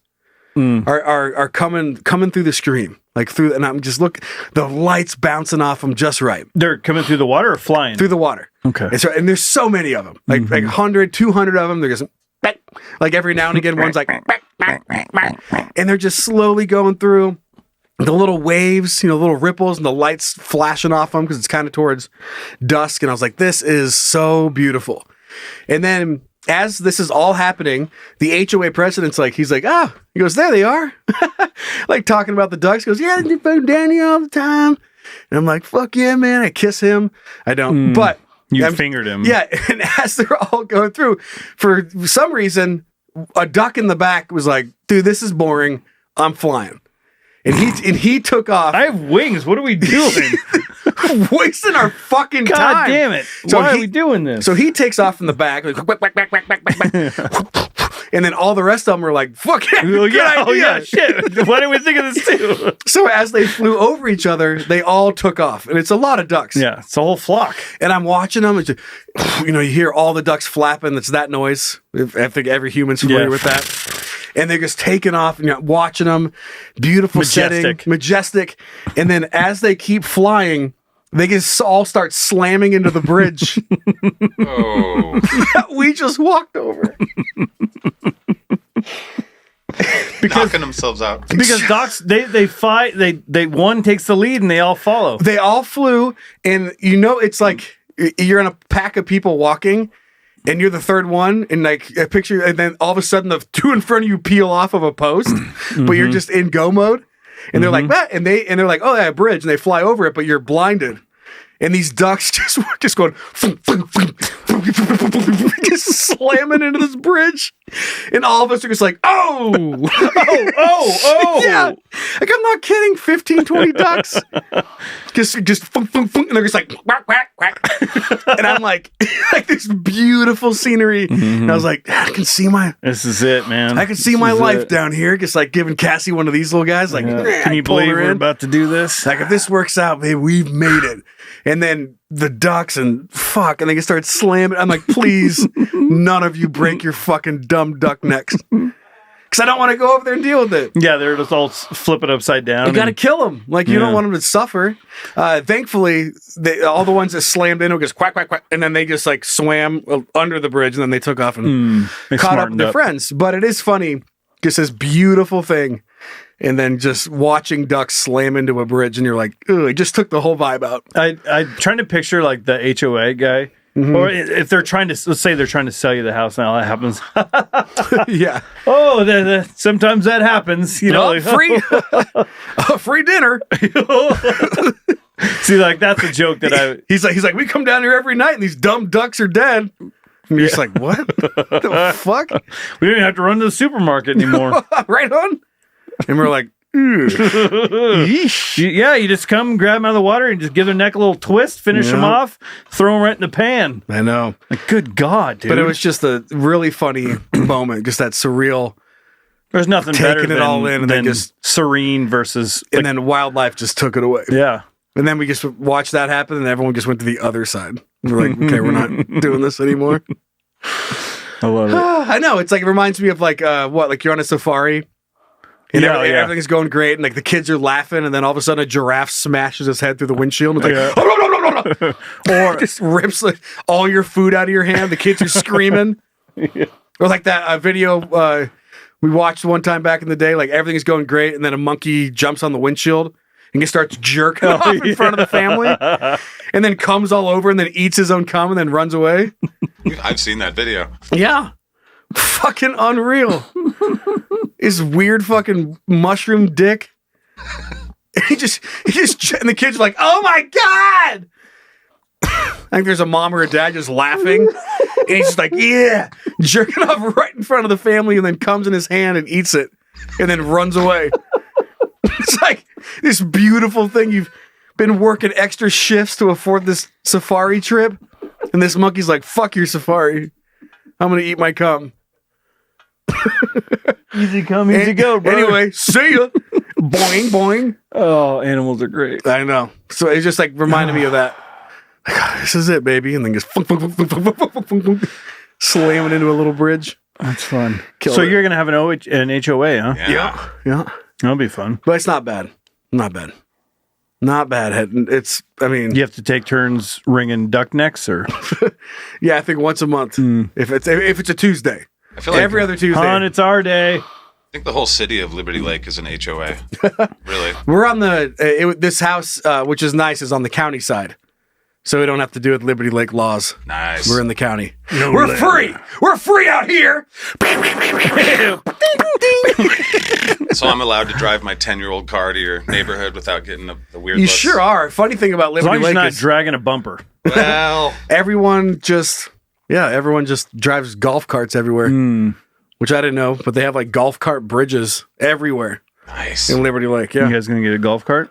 C: are coming through the stream, like through, and I'm just the lights bouncing off them just right.
D: They're coming through the water or flying?
C: Through the water.
D: Okay.
C: And there's so many of them, like 100, 200 of them. They're just like every now and again, one's like, and they're just slowly going through the little waves, little ripples, and the lights flashing off them because it's kind of towards dusk. And I was like, this is so beautiful. And then as this is all happening, the HOA president's like, he goes, there they are. Like talking about the ducks. He goes, yeah, they phone Danny all the time. And I'm like, fuck yeah, man. I kiss him. I don't, but
D: you fingered him.
C: Yeah. And as they're all going through, for some reason, a duck in the back was like, dude, this is boring. I'm flying. And he took off.
D: I have wings. What are we doing?
C: Wasting our fucking time.
D: God damn it. So why are we doing this?
C: So he takes off in the back, like, And then all the rest of them were like, fuck yeah, good idea.
D: Oh, yeah, shit. Why didn't we think of this too?
C: So as they flew over each other, they all took off. And it's a lot of ducks.
D: Yeah, it's a whole flock.
C: And I'm watching them. It's just, you hear all the ducks flapping. It's that noise. I think every human's familiar with that. And they're just taking off and you're watching them. Beautiful setting. Majestic. And then as they keep flying, they just all start slamming into the bridge.
E: Oh.
C: We just walked over.
E: Knocking themselves out.
D: Because ducks, they fight, they one takes the lead and they all follow.
C: They all flew, and it's like you're in a pack of people walking, and you're the third one, and like a picture, and then all of a sudden the two in front of you peel off of a post, but you're just in go mode, and they're like that, and they're like, oh, yeah, a bridge, and they fly over it, but you're blinded. And these ducks just going, just slamming into this bridge. And all of us are just like, oh. Yeah. Like, I'm not kidding. 15, 20 ducks. Just and they're just like, quack, quack, quack. And I'm like this beautiful scenery. And I was like, I can see
D: this is it, man.
C: I can see my life down here. Just like giving Cassie one of these little guys. Like,
D: can you believe we're about to do this?
C: Like, if this works out, babe, we've made it. And then the ducks and they can start slamming. I'm like, please, none of you break your fucking dumb duck necks. Because I don't want to go over there and deal with it.
D: Yeah, they're just all flipping upside down.
C: You got to kill them. Like, you don't want them to suffer. Thankfully, all the ones that slammed in, just quack, quack, quack. And then they just like swam under the bridge and then they took off and caught up with their friends. But it is funny. Just this beautiful thing. And then just watching ducks slam into a bridge, and you're like, "Ooh!" It just took the whole vibe out.
D: I'm trying to picture like the HOA guy, or if they're trying to, let's say they're trying to sell you the house, and all that happens.
C: Yeah.
D: Oh, sometimes that happens.
C: Free dinner.
D: See, like that's a joke that
C: He's like, we come down here every night, and these dumb ducks are dead. And you're just like, what the fuck?
D: We don't even have to run to the supermarket anymore.
C: Right on. And we're like,
D: yeah, you just come, grab them out of the water, and just give their neck a little twist, finish them off, throw them right in the pan.
C: I know.
D: Like, good God, dude.
C: But it was just a really funny moment, just that surreal.
D: There's nothing better
C: taking it all in, and then just
D: serene versus,
C: and then wildlife just took it away.
D: Yeah.
C: And then we just watched that happen, and everyone just went to the other side. We're like, okay, we're not doing this anymore.
D: I love it.
C: I know. It's like, it reminds me of like like you're on a safari. And everything's going great, and like the kids are laughing, and then all of a sudden a giraffe smashes his head through the windshield, and it's like, or just rips like, all your food out of your hand. The kids are screaming. Or like that video we watched one time back in the day, like everything's going great, and then a monkey jumps on the windshield and he starts jerking off in front of the family, and then comes all over, and then eats his own cum, and then runs away.
E: I've seen that video.
C: Yeah. Fucking unreal. His weird fucking mushroom dick. He just, and the kid's like, oh my God. I think there's a mom or a dad just laughing. And he's just like, yeah, jerking off right in front of the family, and then comes in his hand and eats it and then runs away. It's like this beautiful thing. You've been working extra shifts to afford this safari trip. And this monkey's like, fuck your safari. I'm going to eat my cum.
D: Easy come, easy go, bro.
C: Anyway, see ya. Boing, boing.
D: Oh, animals are great.
C: I know. So it just like reminded me of that. Like, this is it, baby. And then just slamming into a little bridge.
D: That's fun.
C: Killed
D: so
C: it.
D: you're going to have an HOA, huh?
C: Yeah.
D: That'll be fun.
C: But it's not bad. Not bad. It's, I mean,
D: you have to take turns ringing duck necks, or
C: yeah, I think once a month. If it's a Tuesday.
E: I feel like
C: every other Tuesday.
D: Hon, it's our day.
E: I think the whole city of Liberty Lake is an HOA. Really?
C: We're on this house, which is nice, is on the county side. So we don't have to do with Liberty Lake laws.
E: Nice.
C: We're in the county. We're free. We're free out here.
E: So I'm allowed to drive my 10-year-old car to your neighborhood without getting the weird
C: You
E: looks?
C: sure are. Funny thing about
D: As long
C: Liberty
D: as you're
C: Lake
D: not dragging a bumper.
E: Well,
C: everyone just drives golf carts everywhere, which I didn't know, but they have like golf cart bridges everywhere.
E: Nice.
C: In Liberty Lake. Yeah.
D: You guys going to get a golf cart?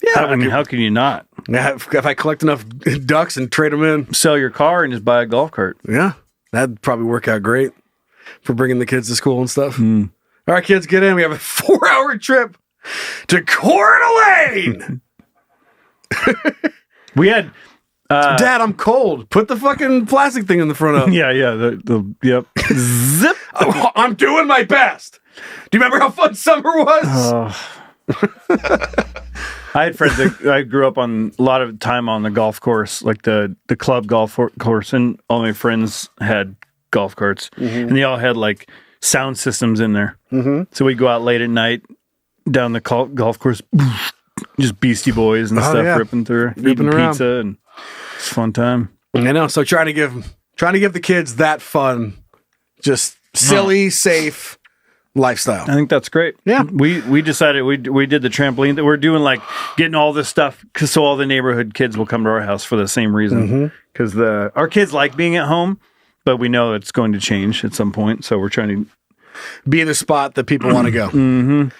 C: Yeah.
D: How can you not?
C: If I collect enough ducks and trade them in.
D: Sell your car and just buy a golf cart.
C: Yeah. That'd probably work out great. for bringing the kids to school and stuff. All right, kids, get in. We have a 4-hour trip to Coeur d'Alene.
D: We had
C: Dad, I'm cold. Put the fucking plastic thing in the front of.
D: yeah. Yep. Zip.
C: I'm doing my best. Do you remember how fun summer was?
D: I had friends that I grew up on a lot of time on the golf course, like the club golf course, and all my friends had golf carts, and they all had like sound systems in there. So we'd go out late at night down the golf course, just Beastie Boys and stuff ripping through, eating
C: around.
D: pizza, and it's a fun time.
C: I know. So trying to give the kids that fun, just silly, safe lifestyle.
D: I think that's great.
C: Yeah.
D: We decided we did the trampoline that we're doing, like getting all this stuff so all the neighborhood kids will come to our house for the same reason. Because our kids like being at home, but we know it's going to change at some point. So we're trying to
C: be in the spot that people want to go.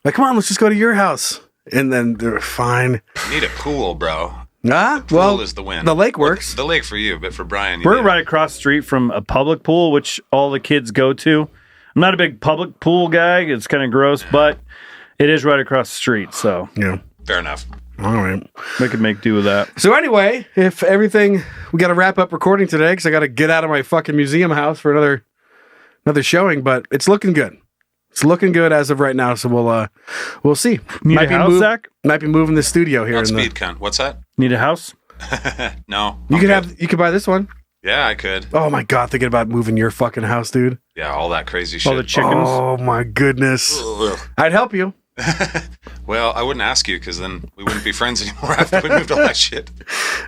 C: Like, come on, let's just go to your house. And then they're fine.
E: You need a pool, bro.
C: Well,
E: is the win.
C: The lake works.
E: The lake for you, but for Brian,
D: we're right across the street from a public pool, which all the kids go to. I'm not a big public pool guy. It's kind of gross, but it is right across the street. So
C: yeah,
E: fair enough.
C: All right,
D: we could make do with that.
C: So anyway, if everything, we got to wrap up recording today because I got to get out of my fucking museum house for another showing. But it's looking good. It's looking good as of right now. So we'll see.
D: Need a house, Zach?
C: Might be moving the studio here.
E: Speed cunt. What's that?
D: Need a house?
E: No.
C: You could buy this one.
E: Yeah, I could.
C: Oh my God, thinking about moving your fucking house, dude.
E: Yeah, all that crazy shit.
D: All the chickens.
C: Oh my goodness. I'd help you.
E: Well, I wouldn't ask you because then we wouldn't be friends anymore after we moved all that shit.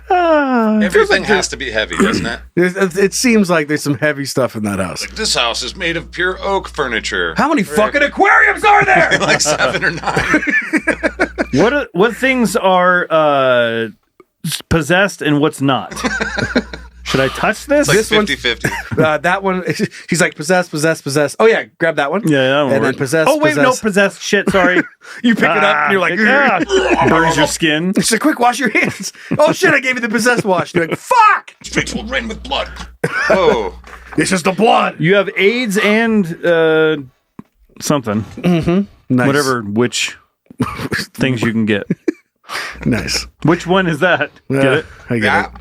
E: Everything has to be heavy, doesn't it?
C: It seems like there's some heavy stuff in that house.
E: Like, this house is made of pure oak furniture.
C: How many fucking aquariums are there?
E: Like 7 or 9.
D: What things are possessed and what's not? Should I touch this?
E: It's like 50-50.
C: That one, she's like, possessed. Oh, yeah, grab that one.
D: Yeah, that one.
C: And then possessed.
D: Oh, wait, no, possessed shit, sorry.
C: You pick it up and you're like,
D: burns your skin.
C: She's like, quick, wash your hands. Oh, shit, I gave you the possessed wash. You're like, fuck!
E: Streets will rain with blood. Oh.
C: It's just the blood.
D: You have AIDS and something.
C: Nice.
D: Whatever, which things you can get.
C: Nice.
D: Which one is that? Get it?
C: I get it.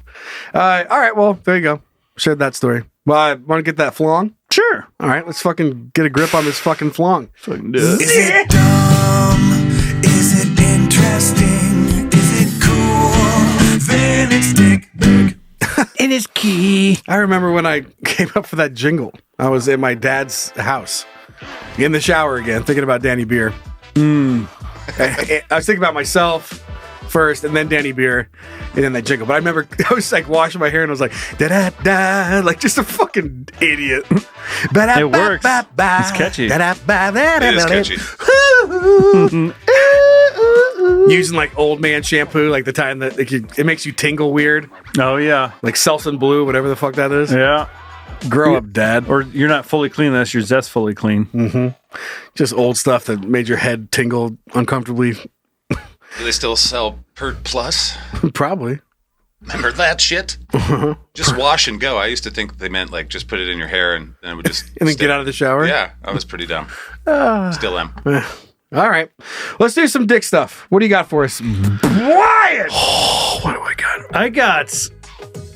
C: All right, well, there you go. Shared that story. Well, I want to get that flong.
D: Sure.
C: All right, let's fucking get a grip on this fucking flong.
D: Fucking do it.
J: Is it dumb? Is it interesting? Is it cool? Then it's dick big.
D: It is key.
C: I remember when I came up for that jingle. I was in my dad's house, in the shower again, thinking about Danny Beer. I was thinking about myself first, and then Danny Beer, and then that jingle. But I remember I was like washing my hair, and I was like, da-da-da, like just a fucking idiot.
D: It works. It's catchy.
E: It is catchy.
C: Using like old man shampoo, like the time that it makes you tingle weird.
D: Oh, yeah.
C: Like Selsun Blue, whatever the fuck that is.
D: Yeah.
C: Grow up, Dad.
D: Or you're not fully clean unless you're zestfully clean.
C: Just old stuff that made your head tingle uncomfortably.
E: Do they still sell Pert Plus?
C: Probably.
E: Remember that shit? Just wash and go. I used to think they meant like just put it in your hair and then it would just
C: and then get out of the shower?
E: Yeah, I was pretty dumb. Still am.
C: All right. Let's do some dick stuff. What do you got for us? Wyatt! What do I got?
D: I got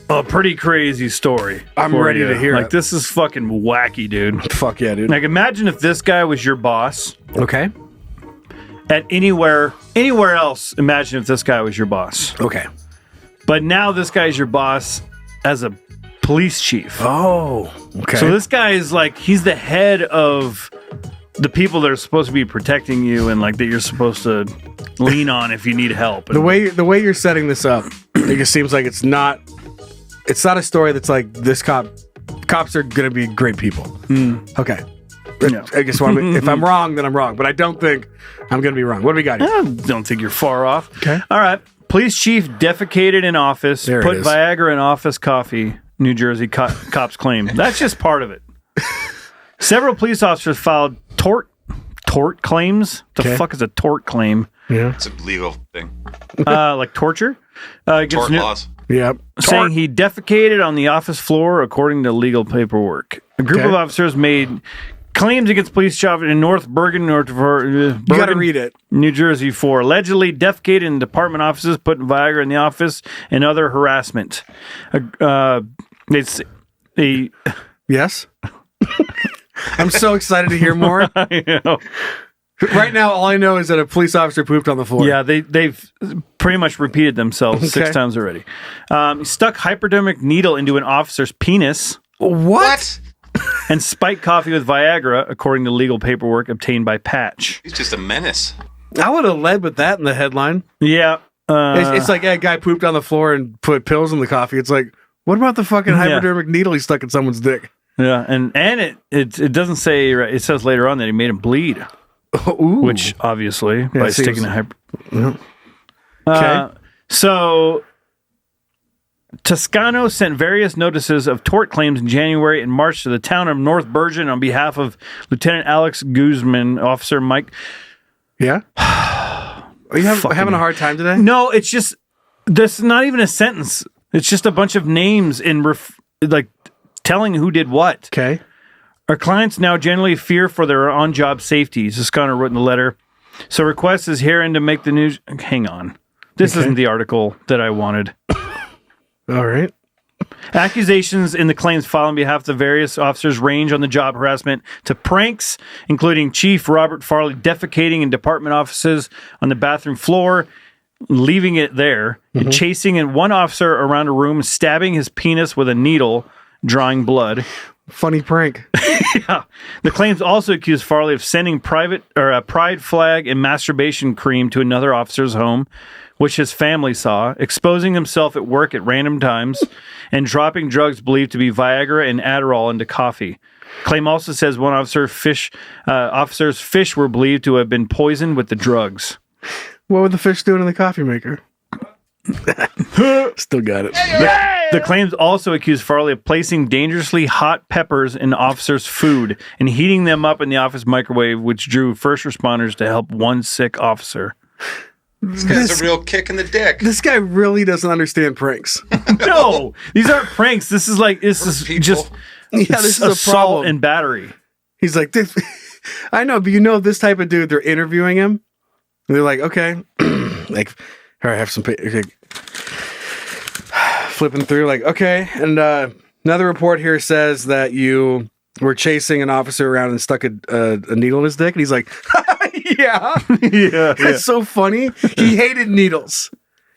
D: a pretty crazy story.
C: I'm ready to hear
D: like,
C: it.
D: this is fucking wacky, dude.
C: Fuck yeah, dude.
D: Like, imagine if this guy was your boss.
C: Okay.
D: At anywhere else, imagine if this guy was your boss.
C: Okay.
D: But now this guy's your boss as a police chief.
C: Oh, okay.
D: So this guy is like, he's the head of the people that are supposed to be protecting you and like that you're supposed to lean on if you need help.
C: The way you're setting this up, it just seems like it's not a story that's like this cops are going to be great people. Okay.
D: Yeah.
C: I guess if I'm wrong, then I'm wrong. But I don't think I'm going to be wrong. What do we got here?
D: I don't think you're far off.
C: Okay.
D: All right. Police chief defecated in office,
C: There it
D: put
C: is.
D: Viagra in office coffee, New Jersey cops claim. That's just part of it. Several police officers filed tort claims. The fuck is a tort claim?
C: Yeah.
E: It's a legal thing.
D: Like torture?
E: Tort laws.
C: Yep.
D: saying he defecated on the office floor according to legal paperwork. A group
C: Okay.
D: of officers made claims against police officers in North Bergen,
C: You got to read it.
D: New Jersey for allegedly defecated in department offices, putting Viagra in the office, and other harassment. It's a
C: Yes. I'm so excited to hear more.
D: I know.
C: Right now, all I know is that a police officer pooped on the floor.
D: Yeah, they've pretty much repeated themselves 6 times already. Stuck hypodermic needle into an officer's penis.
C: What?
D: And spiked coffee with Viagra, according to legal paperwork obtained by Patch.
E: He's just a menace.
C: I would have led with that in the headline.
D: Yeah.
C: It's like a guy pooped on the floor and put pills in the coffee. It's like, what about the fucking hypodermic needle he stuck in someone's dick?
D: Yeah, and it doesn't say, it says later on that he made him bleed.
C: Ooh.
D: Which obviously by sticking a hyper.
C: Okay.
D: So Toscano sent various notices of tort claims in January and March to the town of North Bergen on behalf of Lieutenant Alex Guzman, Officer Mike.
C: Yeah. Are you having a hard time today?
D: No, it's just this is not even a sentence. It's just a bunch of names in like telling who did what.
C: Okay.
D: Our clients now generally fear for their on-job safety, Toscano wrote in the letter. So request is herein to make the news. Hang on. This isn't the article that I wanted.
C: All right.
D: Accusations in the claims filed on behalf of the various officers range on the job harassment to pranks, including Chief Robert Farley defecating in department offices on the bathroom floor, leaving it there, and chasing in one officer around a room, stabbing his penis with a needle, drawing blood.
C: Funny prank.
D: Yeah. The claims also accuse Farley of sending a pride flag and masturbation cream to another officer's home, which his family saw, exposing himself at work at random times, and dropping drugs believed to be Viagra and Adderall into coffee. Claim also says one officer's fish were believed to have been poisoned with the drugs.
C: What were the fish doing in the coffee maker? Still got it.
D: The claims also accuse Farley of placing dangerously hot peppers in officers' food and heating them up in the office microwave, which drew first responders to help one sick officer.
E: This guy's a real kick in the dick.
C: This guy really doesn't understand pranks.
D: No, these aren't pranks. This is just
C: this is a
D: assault
C: problem.
D: and battery.
C: He's like, this, I know, but you know this type of dude, they're interviewing him. And they're like, okay. Like, all right, I have some okay. Flipping through, like, okay. And another report here says that you were chasing an officer around and stuck a needle in his dick. And he's like, yeah.
D: Yeah.
C: It's so funny. He hated needles.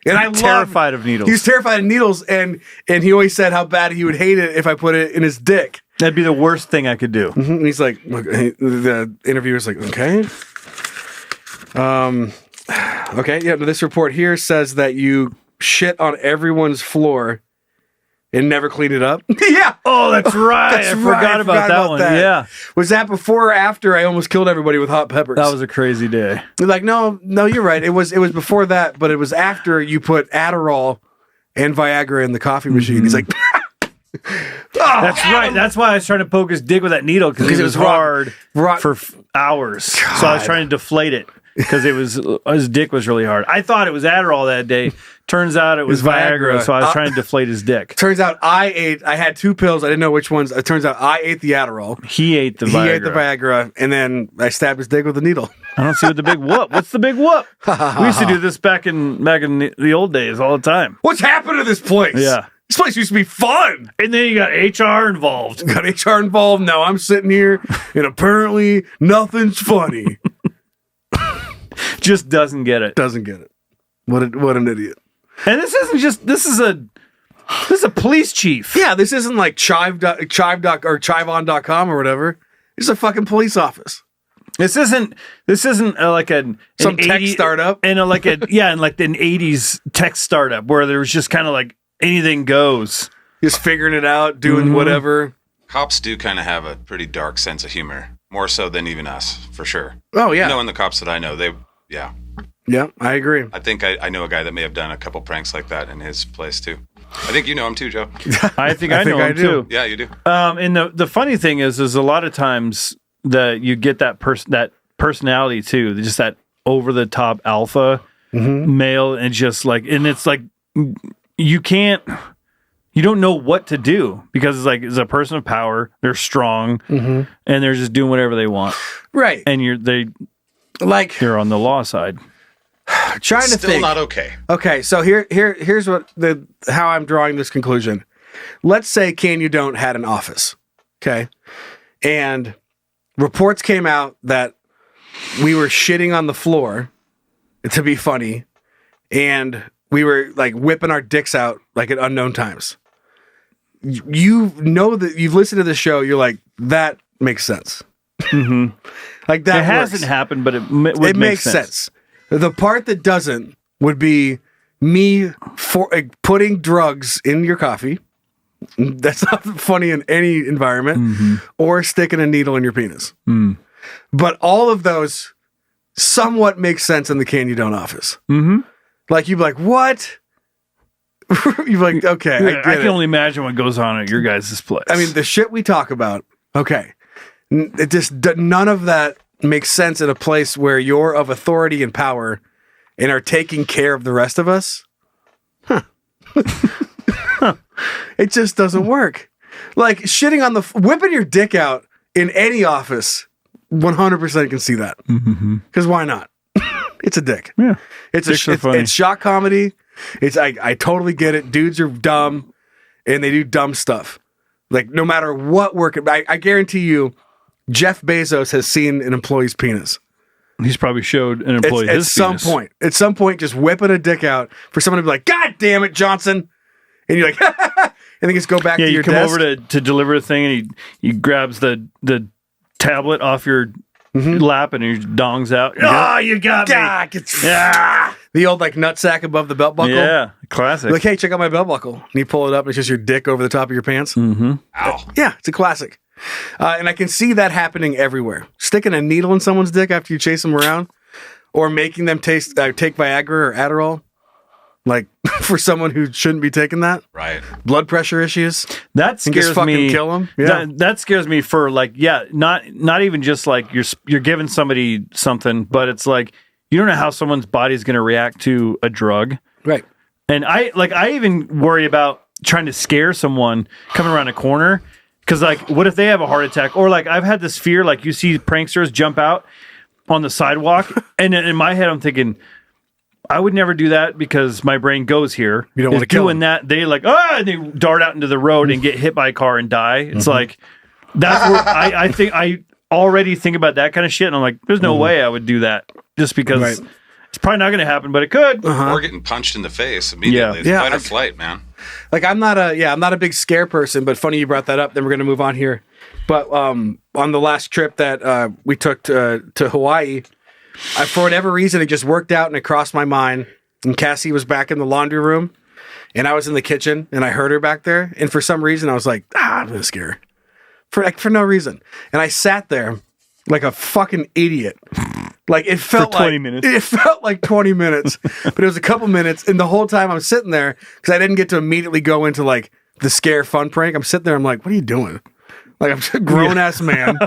C: And I
D: terrified of needles.
C: He was terrified of needles, and he always said how bad he would hate it if I put it in his dick.
D: That'd be the worst thing I could do.
C: Mm-hmm. And he's like, look, the interviewer's like, okay. Okay, yeah, this report here says that you shit on everyone's floor and never cleaned it up. Yeah.
D: Oh, that's right. I forgot about that one. Yeah.
C: Was that before or after I almost killed everybody with hot peppers?
D: That was a crazy day.
C: They're like, no, you're right. It was before that, but it was after you put Adderall and Viagra in the coffee machine. He's like,
D: that's right. That's why I was trying to poke his dick with that needle because it was hard for hours.
C: God.
D: So I was trying to deflate it because his dick was really hard. I thought it was Adderall that day. Turns out it was Viagra, so I was trying to deflate his dick.
C: Turns out I had 2 pills. I didn't know which ones. It turns out I ate the Adderall.
D: He ate the Viagra.
C: He ate the Viagra, and then I stabbed his dick with a needle.
D: I don't see what the big whoop. What's the big whoop? We used to do this back in the old days all the time.
C: What's happened to this place?
D: Yeah.
C: This place used to be fun.
D: And then you got HR involved.
C: Got HR involved. Now I'm sitting here, and apparently nothing's funny.
D: Just doesn't get it.
C: Doesn't get it. What an idiot.
D: And this is a police chief.
C: Yeah, this isn't like chive or chiveon.com or whatever. It's a fucking police office.
D: This isn't like some
C: tech startup.
D: And like an 80s tech startup where there was just kind of like anything goes.
C: Just figuring it out, doing whatever.
E: Cops do kind of have a pretty dark sense of humor, more so than even us, for sure.
C: Oh, yeah.
E: Knowing the cops that I know,
C: Yeah, I agree.
E: I think I know a guy that may have done a couple pranks like that in his place too. I think you know him too, Joe.
D: I think I know him too.
E: Yeah, you do.
D: And the funny thing is a lot of times that you get that personality too, just that over the top alpha male, and just like, and it's like you don't know what to do because it's like, it's a person of power. They're strong and they're just doing whatever they want.
C: Right.
D: And they're on the law side.
C: Trying to
E: Still
C: think.
E: not okay.
C: Okay, so here's what how I'm drawing this conclusion. Let's say Can You Don't had an office, okay, and reports came out that we were shitting on the floor to be funny, and we were like whipping our dicks out like at unknown times. You know that you've listened to the show. You're like, that makes sense. Like that.
D: It hasn't happened, but it makes sense.
C: The part that doesn't would be me putting drugs in your coffee. That's not funny in any environment, or sticking a needle in your penis. But all of those somewhat make sense in the Can You Don't office. Like you'd be like, what? You'd be like, okay, I
D: can only imagine what goes on at your guys' place.
C: I mean, the shit we talk about, okay, it just none of that makes sense in a place where you're of authority and power and are taking care of the rest of us. It just doesn't work. Like shitting on whipping your dick out in any office, 100% can see that. Because why not? It's a dick.
D: Yeah,
C: it's shock comedy. I totally get it. Dudes are dumb and they do dumb stuff. Like no matter what work, I guarantee you, Jeff Bezos has seen an employee's penis.
D: He's probably showed an employee his penis.
C: At some point, just whipping a dick out for someone to be like, God damn it, Johnson. And you're like, and then just go back to your desk.
D: Yeah, you come over to deliver a thing and he grabs the tablet off your lap and he dongs out. Oh, you got me.
C: The old like nutsack above the belt buckle.
D: Yeah, classic.
C: You're like, hey, check out my belt buckle. And you pull it up and it's just your dick over the top of your pants.
E: Ow.
C: Yeah, it's a classic. And I can see that happening everywhere. Sticking a needle in someone's dick after you chase them around, or making them take Viagra or Adderall, like for someone who shouldn't be taking that.
E: Right.
C: Blood pressure issues.
D: That scares me.
C: Kill them. Yeah.
D: That scares me for like, not even just like you're giving somebody something, but it's like you don't know how someone's body is going to react to a drug.
C: Right.
D: And I even worry about trying to scare someone coming around a corner. Because, like, what if they have a heart attack? Or, like, I've had this fear, like, you see pranksters jump out on the sidewalk, and in my head, I'm thinking, I would never do that because my brain goes here.
C: You don't want to kill them.
D: That, they, like, and they dart out into the road and get hit by a car and die. It's like, that's where I think I already think about that kind of shit, and I'm like, there's no way I would do that just because it's probably not going to happen, but it could.
E: Or getting punched in the face immediately. It's fight or flight, man.
C: Like I'm not a big scare person, but funny you brought that up. Then we're going to move on here. But on the last trip that we took to Hawaii, for whatever reason, it just worked out and it crossed my mind. And Cassie was back in the laundry room, and I was in the kitchen, and I heard her back there. And for some reason, I was like, I'm going to scare her for no reason. And I sat there like a fucking idiot. Like it felt
D: for 20 minutes.
C: It felt like 20 minutes, but it was a couple minutes. And the whole time I'm sitting there, because I didn't get to immediately go into like the scare fun prank. I'm sitting there. I'm like, what are you doing? Like I'm a grown ass man.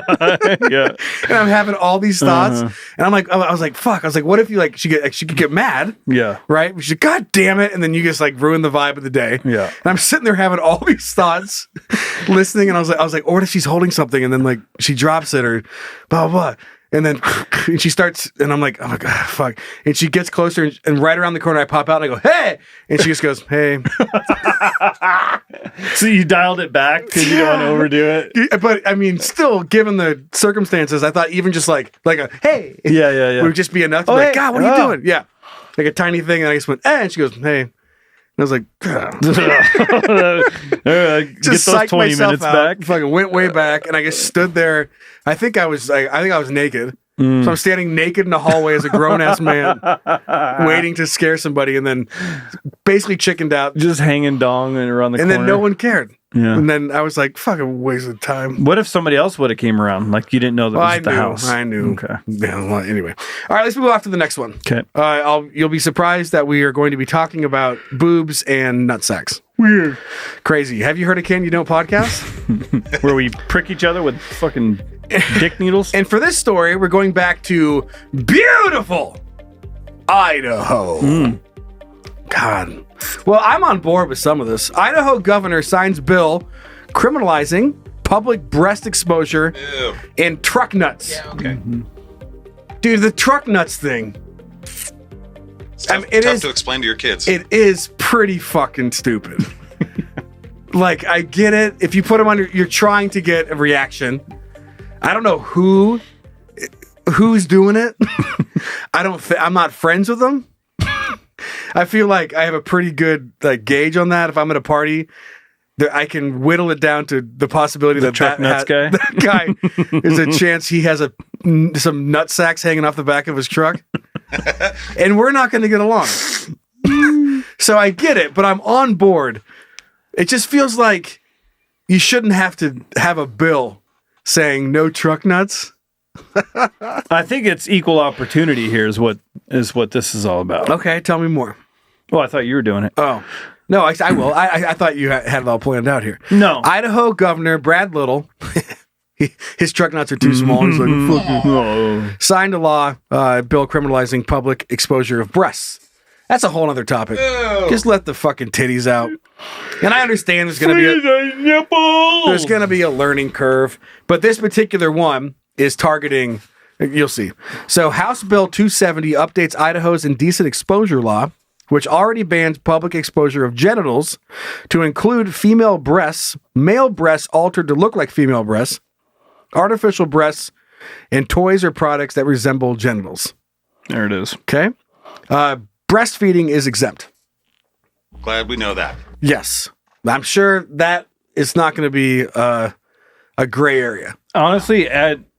D: Yeah.
C: And I'm having all these thoughts. And I'm like, I was like, fuck. I was like, what if you like, she could get mad.
D: Yeah.
C: Right. She's like, God damn it. And then you just like ruin the vibe of the day.
D: Yeah.
C: And I'm sitting there having all these thoughts, listening. And I was like, or what if she's holding something and then like she drops it or blah, blah, blah. And then and she starts, and I'm like, oh my God, fuck. And she gets closer, and right around the corner, I pop out, and I go, hey! And she just goes, hey.
D: So you dialed it back because you don't want to overdo it?
C: But, I mean, still, given the circumstances, I thought even just like a, hey!
D: Yeah.
C: Would just be enough to be like, God, what are you doing? Yeah. Like a tiny thing, and I just went, and she goes, hey. And I was like,
D: just get those 20 minutes back.
C: Fucking went way back, and I just stood there. I think I was naked. So I'm standing naked in the hallway as a grown ass man, waiting to scare somebody, and then basically chickened out,
D: just hanging dong and around the corner.
C: And then no one cared.
D: Yeah.
C: And then I was like, fucking waste of time.
D: What if somebody else would have came around? Like you didn't know that was at the house.
C: I knew.
D: Okay.
C: Yeah, well, anyway. All right, let's move off to the next one.
D: Okay.
C: You'll be surprised that we are going to be talking about boobs and nutsacks.
D: Weird.
C: Crazy. Have you heard of Can You Don't podcast?
D: Where we prick each other with fucking dick needles?
C: And for this story, we're going back to beautiful Idaho. God. Well, I'm on board with some of this. Idaho governor signs bill criminalizing public breast exposure and truck nuts.
E: Yeah, okay.
C: Dude, the truck nuts thing.
E: It's tough, tough to explain to your kids.
C: It is pretty fucking stupid. Like, I get it. If you put them under, you're trying to get a reaction. I don't know who's doing it. I'm not friends with them. I feel like I have a pretty good gauge on that. If I'm at a party, that I can whittle it down to the possibility that that guy is a chance he has some nut sacks hanging off the back of his truck, and we're not going to get along. So I get it, but I'm on board. It just feels like you shouldn't have to have a bill saying no truck nuts.
D: I think it's equal opportunity here is what this is all about.
C: Okay, tell me more.
D: Oh, I thought you were doing it.
C: Oh, no, I will. I thought you had it all planned out here.
D: No.
C: Idaho Governor Brad Little, his truck nuts are too small. He's like, fuck you. Signed a law, bill criminalizing public exposure of breasts. That's a whole other topic. Ew. Just let the fucking titties out. And I understand there's going to be a learning curve, but this particular one is targeting, you'll see. So House Bill 270 updates Idaho's indecent exposure law, which already bans public exposure of genitals to include female breasts, male breasts altered to look like female breasts, artificial breasts, and toys or products that resemble genitals.
D: There it is.
C: Okay. Breastfeeding is exempt.
E: Glad we know that.
C: Yes. I'm sure that is not going to be a gray area.
D: Honestly,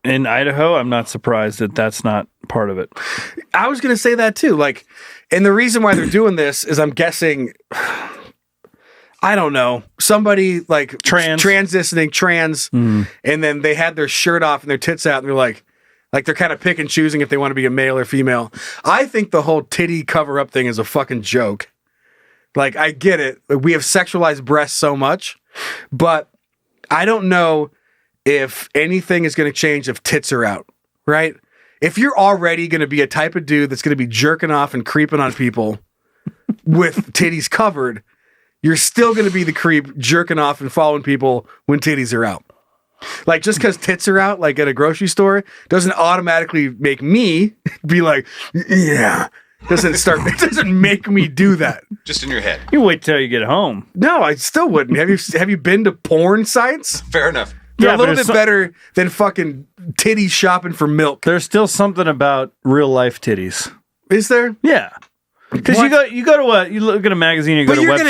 D: in Idaho, I'm not surprised that that's not part of it.
C: I was going to say that too. Like, and the reason why they're doing this is I'm guessing, I don't know, somebody like transitioning trans, and then they had their shirt off and their tits out, and they're like they're kind of pick and choosing if they want to be a male or female. I think the whole titty cover up thing is a fucking joke. Like, I get it. We have sexualized breasts so much, but I don't know if anything is going to change if tits are out, right? If you're already going to be a type of dude that's going to be jerking off and creeping on people with titties covered, you're still going to be the creep jerking off and following people when titties are out. Like, just because tits are out, like at a grocery store, doesn't automatically make me be like, yeah. It doesn't make me do that.
E: Just in your head.
D: You wait till you get home.
C: No, I still wouldn't. Have you been to porn sites?
E: Fair enough.
C: They're a little bit better than fucking titties shopping for milk.
D: There's still something about real life titties.
C: Is there?
D: Yeah. Because you look at a magazine, you go to a website.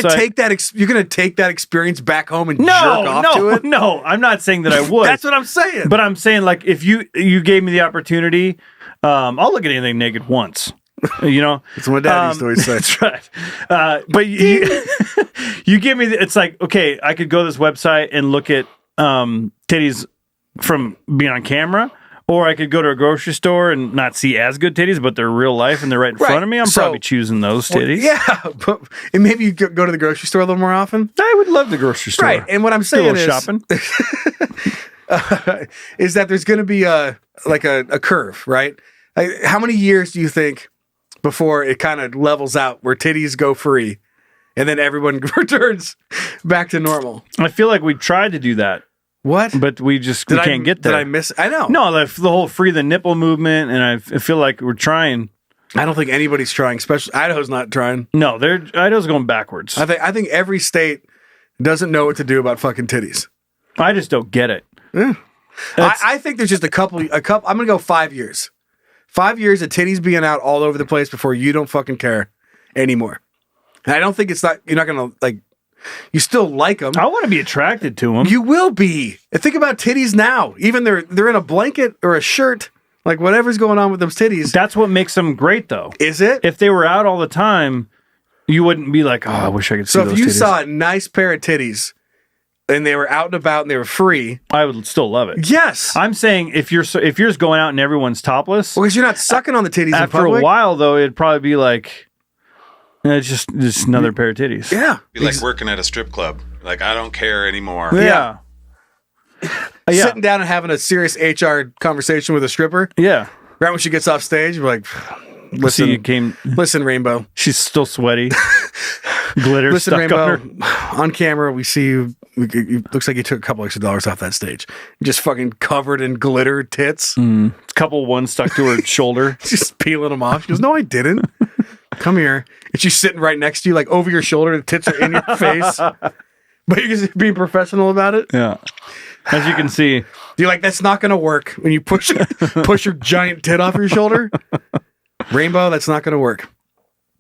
C: You're gonna take that experience back home and jerk off to it.
D: No, I'm not saying that I would.
C: That's what I'm saying.
D: But I'm saying, like, if you gave me the opportunity, I'll look at anything naked once. You know,
C: it's what my dad used to always say.
D: That's right. But you give me, it's like, okay, I could go to this website and look at titties from being on camera, or I could go to a grocery store and not see as good titties, but they're real life and they're right in front of me. I'm probably choosing those titties.
C: And maybe you go to the grocery store a little more often.
D: I would love the grocery store.
C: Right. And what I'm saying is
D: shopping.
C: Is that there's going to be a curve, right? How many years do you think before it kind of levels out where titties go free and then everyone returns back to normal?
D: I feel like we tried to do that.
C: What?
D: But we can't get there.
C: Did I miss? I know.
D: No, the whole free the nipple movement, and I feel like we're trying.
C: I don't think anybody's trying, especially Idaho's not trying.
D: No, Idaho's going backwards.
C: I think every state doesn't know what to do about fucking titties.
D: I just don't get it.
C: Yeah. I think there's just a couple. I'm going to go 5 years. 5 years of titties being out all over the place before you don't fucking care anymore. And I don't think you're not going to you still like them.
D: I want to be attracted to them.
C: You will be. And think about titties now. Even they're in a blanket or a shirt, like whatever's going on with those titties.
D: That's what makes them great, though.
C: Is it?
D: If they were out all the time, you wouldn't be like, oh, I wish I could see those titties. So if you
C: saw a nice pair of titties and they were out and about and they were free, I
D: would still love it.
C: Yes.
D: I'm saying if you're just going out and everyone's topless.
C: Well, because you're not sucking on the titties
D: after
C: in public.
D: a while, though, it'd probably be like, it's just another pair of titties.
C: Yeah.
E: Be like working at a strip club. Like, I don't care anymore.
C: Yeah. Sitting down and having a serious HR conversation with a stripper.
D: Yeah.
C: Right when she gets off stage, you're like, listen,
D: listen,
C: Rainbow.
D: She's still sweaty. glitter
C: Listen,
D: stuck on
C: Rainbow,
D: her.
C: on camera, we see you. It looks like you took a couple extra dollars off that stage. Just fucking covered in glitter tits.
D: A couple ones stuck to her shoulder.
C: Just peeling them off. She goes, no, I didn't. Come here. And she's sitting right next to you, like over your shoulder. The tits are in your face. But you're just being professional about it.
D: Yeah. As you can see.
C: You're like, that's not going to work when you push your giant tit off your shoulder. Rainbow, that's not going to work.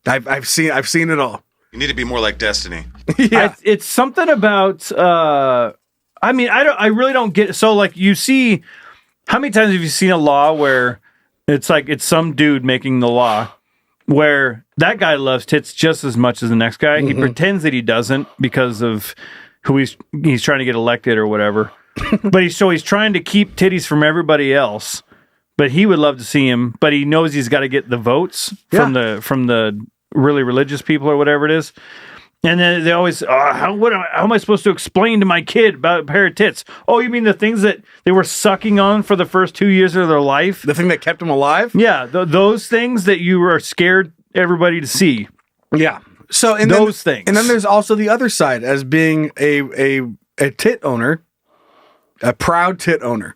C: I've seen it all.
E: You need to be more like Destiny.
C: Yeah.
D: It's something about I really don't get. So like, you see, how many times have you seen a law where it's like it's some dude making the law where that guy loves tits just as much as the next guy? He pretends that he doesn't because of who he's trying to get elected or whatever. But he's trying to keep titties from everybody else. But he would love to see him, but he knows he's got to get the votes from the really religious people or whatever it is. And then they always, how am I supposed to explain to my kid about a pair of tits? Oh, you mean the things that they were sucking on for the first 2 years of their life?
C: The thing that kept them alive?
D: Yeah, those things that you are scared everybody to see.
C: Yeah. So things. And then there's also the other side as being a tit owner, a proud tit owner.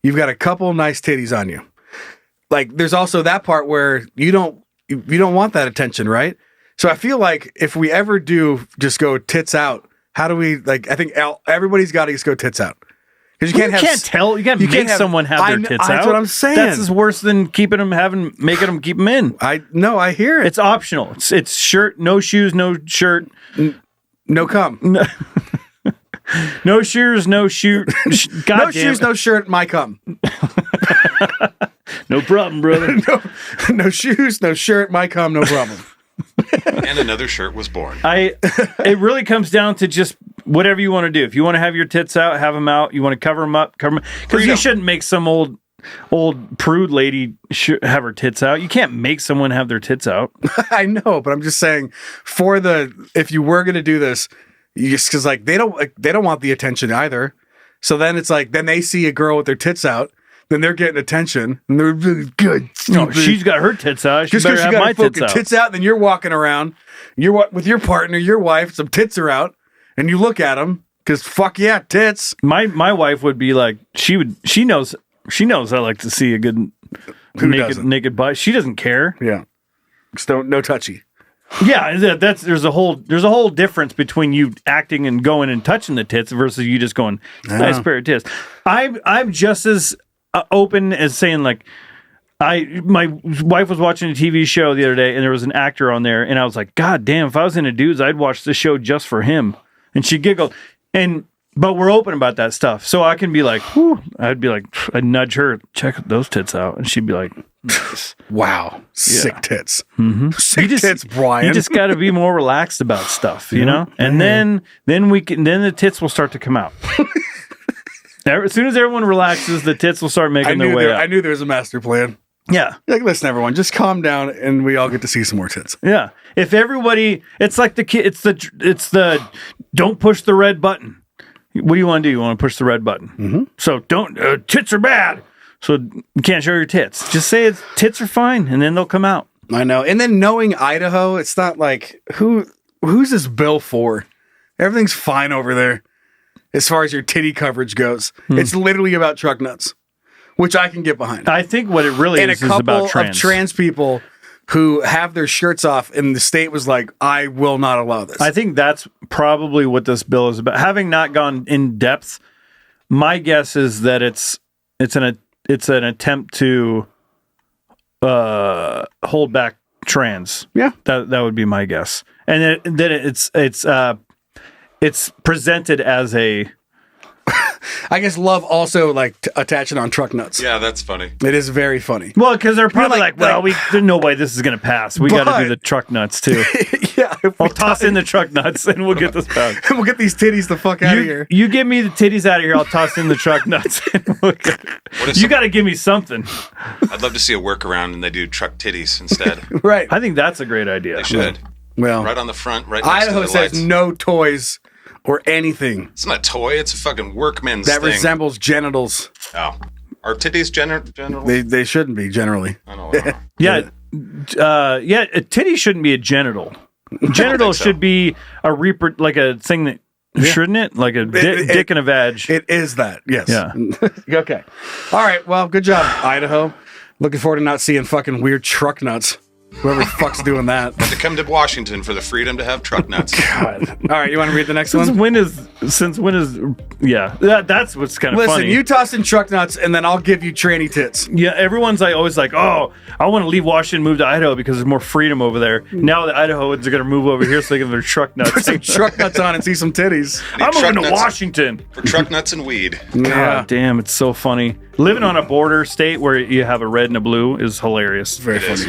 C: You've got a couple nice titties on you. Like there's also that part where you don't want that attention, right? So I feel like if we ever do just go tits out, how do we like? I think everybody's got to just go tits out because you can't
D: make someone have their tits out.
C: That's what I'm saying.
D: That's worse than making them keep them in.
C: I hear it.
D: It's optional. It's shirt, no shoes, no shirt,
C: no cum.
D: No shoes, no shoot.
C: No shoes, no shirt, my cum.
D: No problem, brother.
C: No shoes, no shirt, my cum, no problem.
E: And another shirt was born.
D: It really comes down to just whatever you want to do. If you want to have your tits out, have them out. You want to cover them up, because you shouldn't make some old prude lady have her tits out. You can't make someone have their tits out.
C: I know, but I'm just saying, if you were going to do this, because like they don't want the attention either. So then it's like then they see a girl with their tits out. Then they're getting attention, and they're really good.
D: No, she's got her tits out. She
C: Just
D: better
C: because
D: have my tits out.
C: Then you're walking around, with your partner, your wife, some tits are out, and you look at them because fuck yeah, tits.
D: My wife would be like, she knows I like to see a good naked butt. She doesn't care.
C: Yeah, just no touchy.
D: Yeah, there's a whole difference between you acting and going and touching the tits versus you just going nice pair of tits. I'm just as open as saying like my wife was watching a TV show the other day and there was an actor on there and I was like, God damn, if I was into dudes, I'd watch the show just for him. And she giggled. But we're open about that stuff. So I can be like, whew, I'd nudge her, check those tits out. And she'd be like,
C: wow, sick tits.
D: Mm-hmm.
C: Sick tits, Brian.
D: You just got to be more relaxed about stuff, you know? And then the tits will start to come out. As soon as everyone relaxes, the tits will start making their way out.
C: I knew there was a master plan.
D: Yeah.
C: Like, listen, everyone, just calm down and we all get to see some more tits.
D: Yeah. If everybody, it's like it's the don't push the red button. What do you want to do? You want to push the red button.
C: Mm-hmm.
D: So don't, tits are bad. So you can't show your tits. Just say tits are fine and then they'll come out.
C: I know. And then knowing Idaho, it's not like, who's this bill for? Everything's fine over there. As far as your titty coverage goes, it's literally about truck nuts, which I can get behind.
D: I think what it really is about
C: trans. And a couple of trans people who have their shirts off, and the state was like, I will not allow this.
D: I think that's probably what this bill is about. Having not gone in depth, my guess is that it's an attempt to hold back trans.
C: Yeah,
D: that would be my guess. And then it's presented as a.
C: I guess love also like attaching on truck nuts.
E: Yeah, that's funny.
C: It is very funny.
D: Well, because they're probably there's no way this is going to pass. We got to do the truck nuts too.
C: Yeah,
D: I'll toss in the truck nuts and we'll get this back.
C: And we'll get these titties the fuck out of here.
D: You give me the titties out of here. I'll toss in the truck nuts. You got to give me something.
E: I'd love to see a workaround and they do truck titties instead.
C: Right.
D: I think that's a great idea.
E: They should.
C: Well,
E: right on the front, right next
C: Idaho
E: to the
C: says
E: lights.
C: no toys or anything.
E: It's not a toy. It's a fucking workman's
C: that
E: thing.
C: resembles genitals.
E: Oh. Are titties genital?
C: They shouldn't be generally.
E: I don't know.
D: Yeah. A titty shouldn't be a genital. Genitals
E: so.
D: should be like a thing that shouldn't it? Like a dick and a vag.
C: It is that. Yes.
D: Yeah.
C: Okay. All right. Well, good job, Idaho. Looking forward to not seeing fucking weird truck nuts. Whoever the fuck's doing that.
E: To come to Washington for the freedom to have truck nuts.
C: God. All right, you want to read the next
D: Since
C: one?
D: when is that's what's kind of
C: Listen,
D: funny.
C: you toss in truck nuts, and then I'll give you tranny tits.
D: Yeah, everyone's like always like, oh, I want to leave Washington, move to Idaho because there's more freedom over there. Now the Idahoans are going to move over here so they can have their truck nuts.
C: Put some truck nuts on and see some titties.
D: I'm
E: truck
D: moving to
E: nuts
D: Washington.
E: For truck nuts and weed.
D: God damn, it's so funny. Living on a border state where you have a red and a blue is hilarious.
C: Very funny.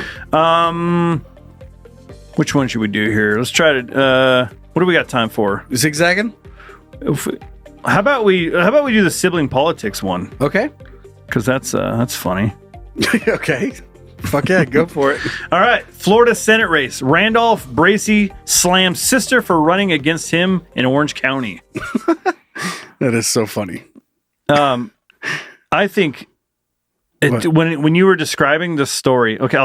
D: Which one should we do here? Let's try to. What do we got time for?
C: Zigzagging?
D: How about we do the sibling politics one?
C: Okay.
D: Because that's funny.
C: Okay. Fuck yeah, go for it.
D: All right, Florida Senate race. Randolph Bracey slams sister for running against him in Orange County.
C: That is so funny.
D: I think when you were describing the story, okay,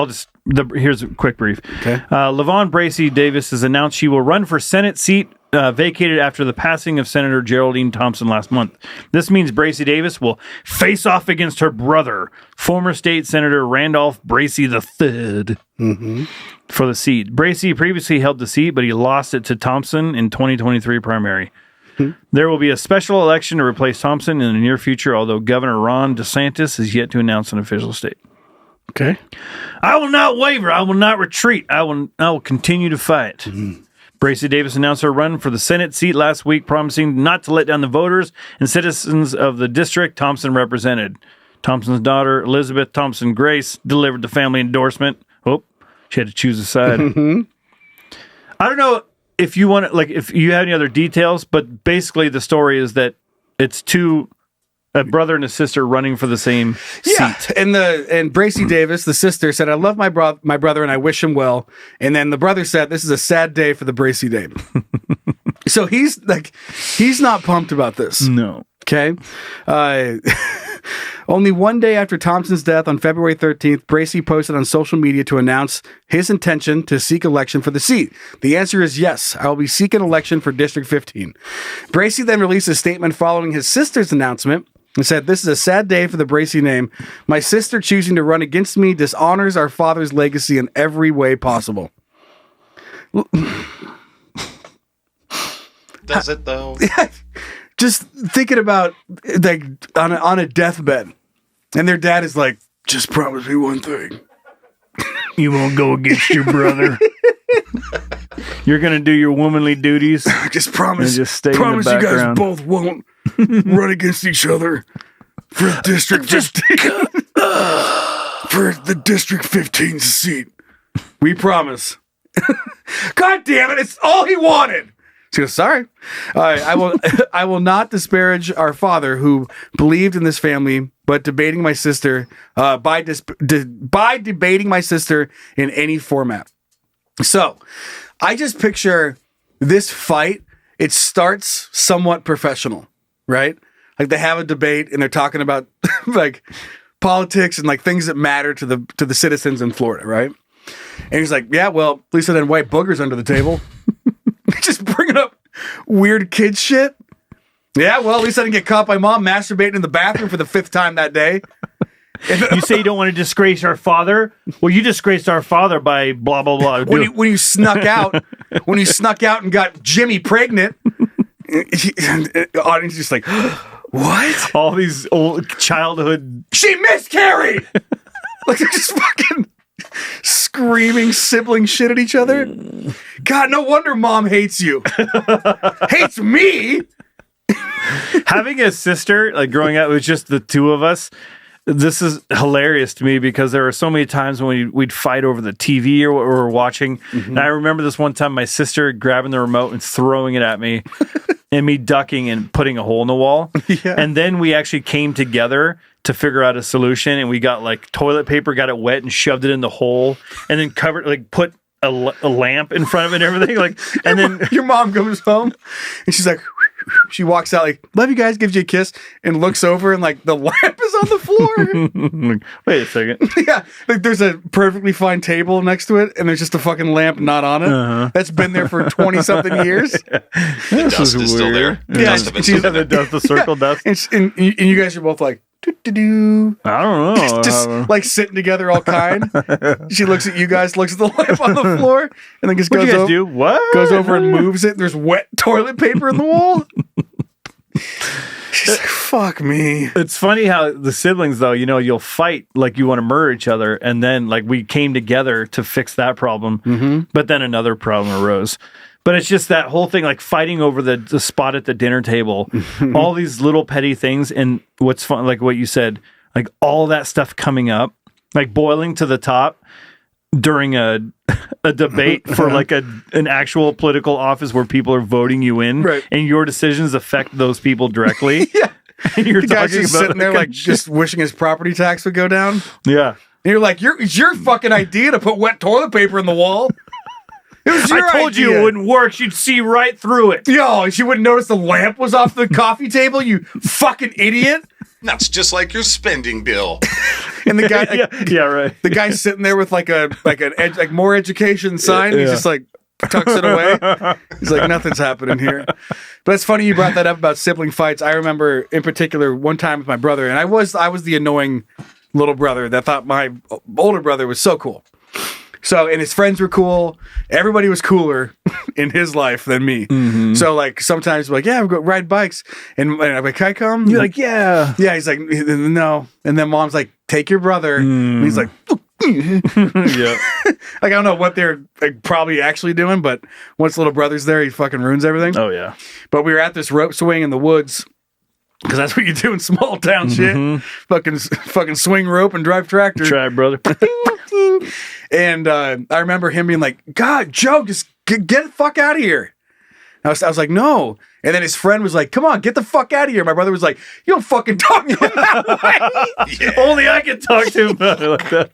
D: here's a quick brief.
C: Okay.
D: LaVon Bracey Davis has announced she will run for Senate seat vacated after the passing of Senator Geraldine Thompson last month. This means Bracey Davis will face off against her brother, former state Senator Randolph Bracey III, for the seat. Bracey previously held the seat, but he lost it to Thompson in 2023 primary. There will be a special election to replace Thompson in the near future, although Governor Ron DeSantis is yet to announce an official state.
C: Okay.
D: I will not waver. I will not retreat. I will continue to fight. Bracey Davis announced her run for the Senate seat last week, promising not to let down the voters and citizens of the district Thompson represented. Thompson's daughter, Elizabeth Thompson Grace, delivered the family endorsement. Oh, she had to choose a side. I don't know if you want to, if you have any other details, but basically the story is that it's a brother and a sister running for the same seat.
C: And Bracey Davis, the sister, said, "I love my brother and I wish him well." And then the brother said, "This is a sad day for the Bracey Davis." So he's not pumped about this.
D: No.
C: Okay. Only one day after Thompson's death on February 13th, Bracey posted on social media to announce his intention to seek election for the seat. The answer is yes, I will be seeking election for District 15. Bracey then released a statement following his sister's announcement and said, "This is a sad day for the Bracey name. My sister choosing to run against me dishonors our father's legacy in every way possible."
E: Does it though?
C: Just thinking about like on a deathbed, and their dad is like, "Just promise me one thing.
D: You won't go against your brother. You're going to do your womanly duties.
C: Just promise.
D: Just stay
C: promise
D: in the
C: you guys
D: background.
C: both won't run against each other for District 15. For the District 15 seat. We promise." God damn it! It's all he wanted. She goes, "Sorry, I will not disparage our father who believed in this family, but debating my sister by debating my sister in any format." So, I just picture this fight. It starts somewhat professional, right? Like they have a debate and they're talking about like politics and like things that matter to the citizens in Florida, right? And he's like, "Yeah, well, at least I didn't white boogers under the table." Just bringing up weird kid shit. "Yeah, well, at least I didn't get caught by mom masturbating in the bathroom for the 5th time that day."
D: You say you don't want to disgrace our father? Well, you disgraced our father by blah, blah, blah.
C: When you snuck out, and got Jimmy pregnant, the audience is just like, "What?"
D: All these old childhood...
C: She miscarried! Like they're just fucking screaming sibling shit at each other. God, no wonder mom hates you. Hates me.
D: Having a sister, like growing up, it was just the two of us. This is hilarious to me because there were so many times when we'd fight over the TV or what we were watching. And I remember this one time my sister grabbing the remote and throwing it at me and me ducking and putting a hole in the wall.
C: Yeah.
D: And then we actually came together to figure out a solution, and we got like toilet paper, got it wet and shoved it in the hole, and then covered, like put a lamp in front of it and everything. Like, and then
C: your mom comes home and she's like, She walks out like, love you guys, gives you a kiss, and looks over and like the lamp is on the floor.
D: Wait a second.
C: Yeah, like there's a perfectly fine table next to it, and there's just a fucking lamp not on it. That's been there for 20-something years.
E: The dust is still there. The dust of it's still there.
D: The circle dust.
C: And you guys are both like, doo-doo-doo.
D: I don't know.
C: Just like sitting together all kind. She looks at you guys, looks at the lamp on the floor, and then just
D: What
C: goes
D: you guys
C: over,
D: do? What?
C: goes over and moves it, and there's wet toilet paper in the wall. She's like, fuck me.
D: It's funny how the siblings, though, you'll fight like you want to murder each other, and then like we came together to fix that problem, but then another problem arose. But it's just that whole thing, like fighting over the spot at the dinner table, all these little petty things. And what's fun, like what you said, like all that stuff coming up, like boiling to the top during a debate for like an actual political office where people are voting you in,
C: right,
D: and your decisions affect those people directly.
C: Yeah.
D: And you're
C: the guy's
D: talking
C: just
D: about
C: sitting there like just wishing his property tax would go down.
D: Yeah.
C: And you're like, it's your fucking idea to put wet toilet paper in the wall. It was your
D: I told
C: idea.
D: you it wouldn't work. You'd see right through it.
C: Yo, she wouldn't notice the lamp was off the coffee table, you fucking idiot.
E: That's just like your spending bill.
C: And the guy,
D: yeah, right.
C: The guy's sitting there with like more education sign. He's just like tucks it away. He's like, nothing's happening here. But it's funny you brought that up about sibling fights. I remember in particular one time with my brother, and I was the annoying little brother that thought my older brother was so cool. So, and his friends were cool. Everybody was cooler in his life than me. Mm-hmm. So, like, sometimes we're like, yeah, we'll go ride bikes. And I'm like, can I come?
D: You're like, yeah.
C: Yeah, he's like, no. And then mom's like, take your brother. And he's like,
D: yeah.
C: Like, I don't know what they're like, probably actually doing, but once little brother's there, he fucking ruins everything.
D: Oh, yeah.
C: But we were at this rope swing in the woods. Because that's what you do in small town shit. Fucking swing rope and drive tractor.
D: Try, brother.
C: And I remember him being like, God, Joe, just get the fuck out of here. I was like, no. And then his friend was like, come on, get the fuck out of here. My brother was like, you don't fucking talk to him that way.
D: Yeah. Only I can talk to him about it like that.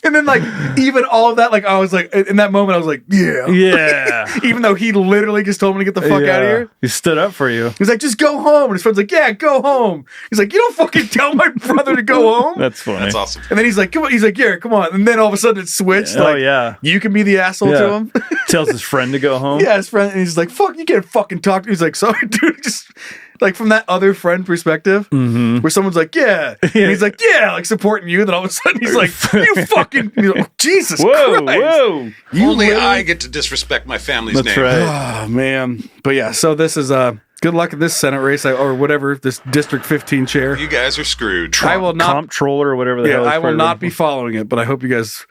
C: And then, like, even all of that, like, I was like, in that moment, I was like, yeah.
D: Yeah.
C: Even though he literally just told me to get the fuck out of here.
D: He stood up for you.
C: He's like, just go home. And his friend's like, yeah, go home. He's like, you don't fucking tell my brother to go home.
D: That's funny.
E: That's awesome.
C: And then he's like, come on. He's like, yeah, come on. And then all of a sudden it switched.
D: Oh,
C: like,
D: yeah.
C: You can be the asshole to him.
D: Tells his friend to go home.
C: Yeah, his friend. And he's like, fuck, you can't fucking talk to me. He's like, sorry, dude. Just like from that other friend perspective, where someone's like, yeah. And he's like, yeah, like supporting you. Then all of a sudden he's like, you fucking, Jesus Christ.
D: Whoa.
E: Only I get to disrespect my family's
D: That's
E: name.
D: right.
C: Oh, man. But yeah, so this is good luck at this Senate race or whatever, this District 15 chair.
E: You guys are screwed.
C: I will not.
D: Comptroller or whatever the hell.
C: I will not be following it, but I hope you guys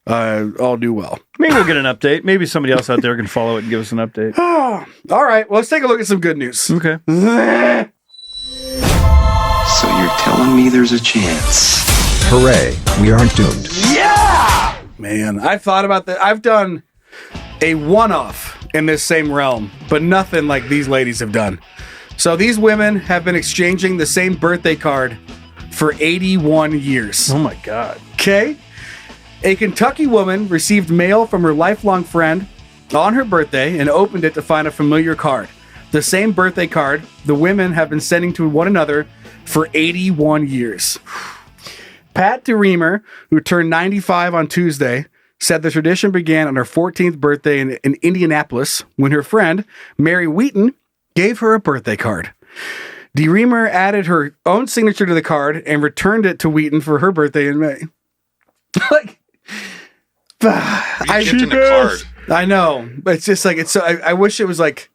C: all do well.
D: Maybe we'll get an update. Maybe somebody else out there can follow it and give us an update.
C: All right. Well, let's take a look at some good news.
D: Okay.
K: So you're telling me there's a chance?
L: Hooray, we aren't doomed.
C: Yeah! Man, I've thought about that. I've done a one-off in this same realm, but nothing like these ladies have done. So these women have been exchanging the same birthday card for 81 years.
D: Oh my God.
C: Okay? A Kentucky woman received mail from her lifelong friend on her birthday and opened it to find a familiar card. The same birthday card the women have been sending to one another for 81 years. Pat DeReamer, who turned 95 on Tuesday, said the tradition began on her 14th birthday in Indianapolis when her friend, Mary Wheaton, gave her a birthday card. DeReamer added her own signature to the card and returned it to Wheaton for her birthday in May. Like,
E: I get in a card.
C: I know, but it's just like it's. So I wish it was like.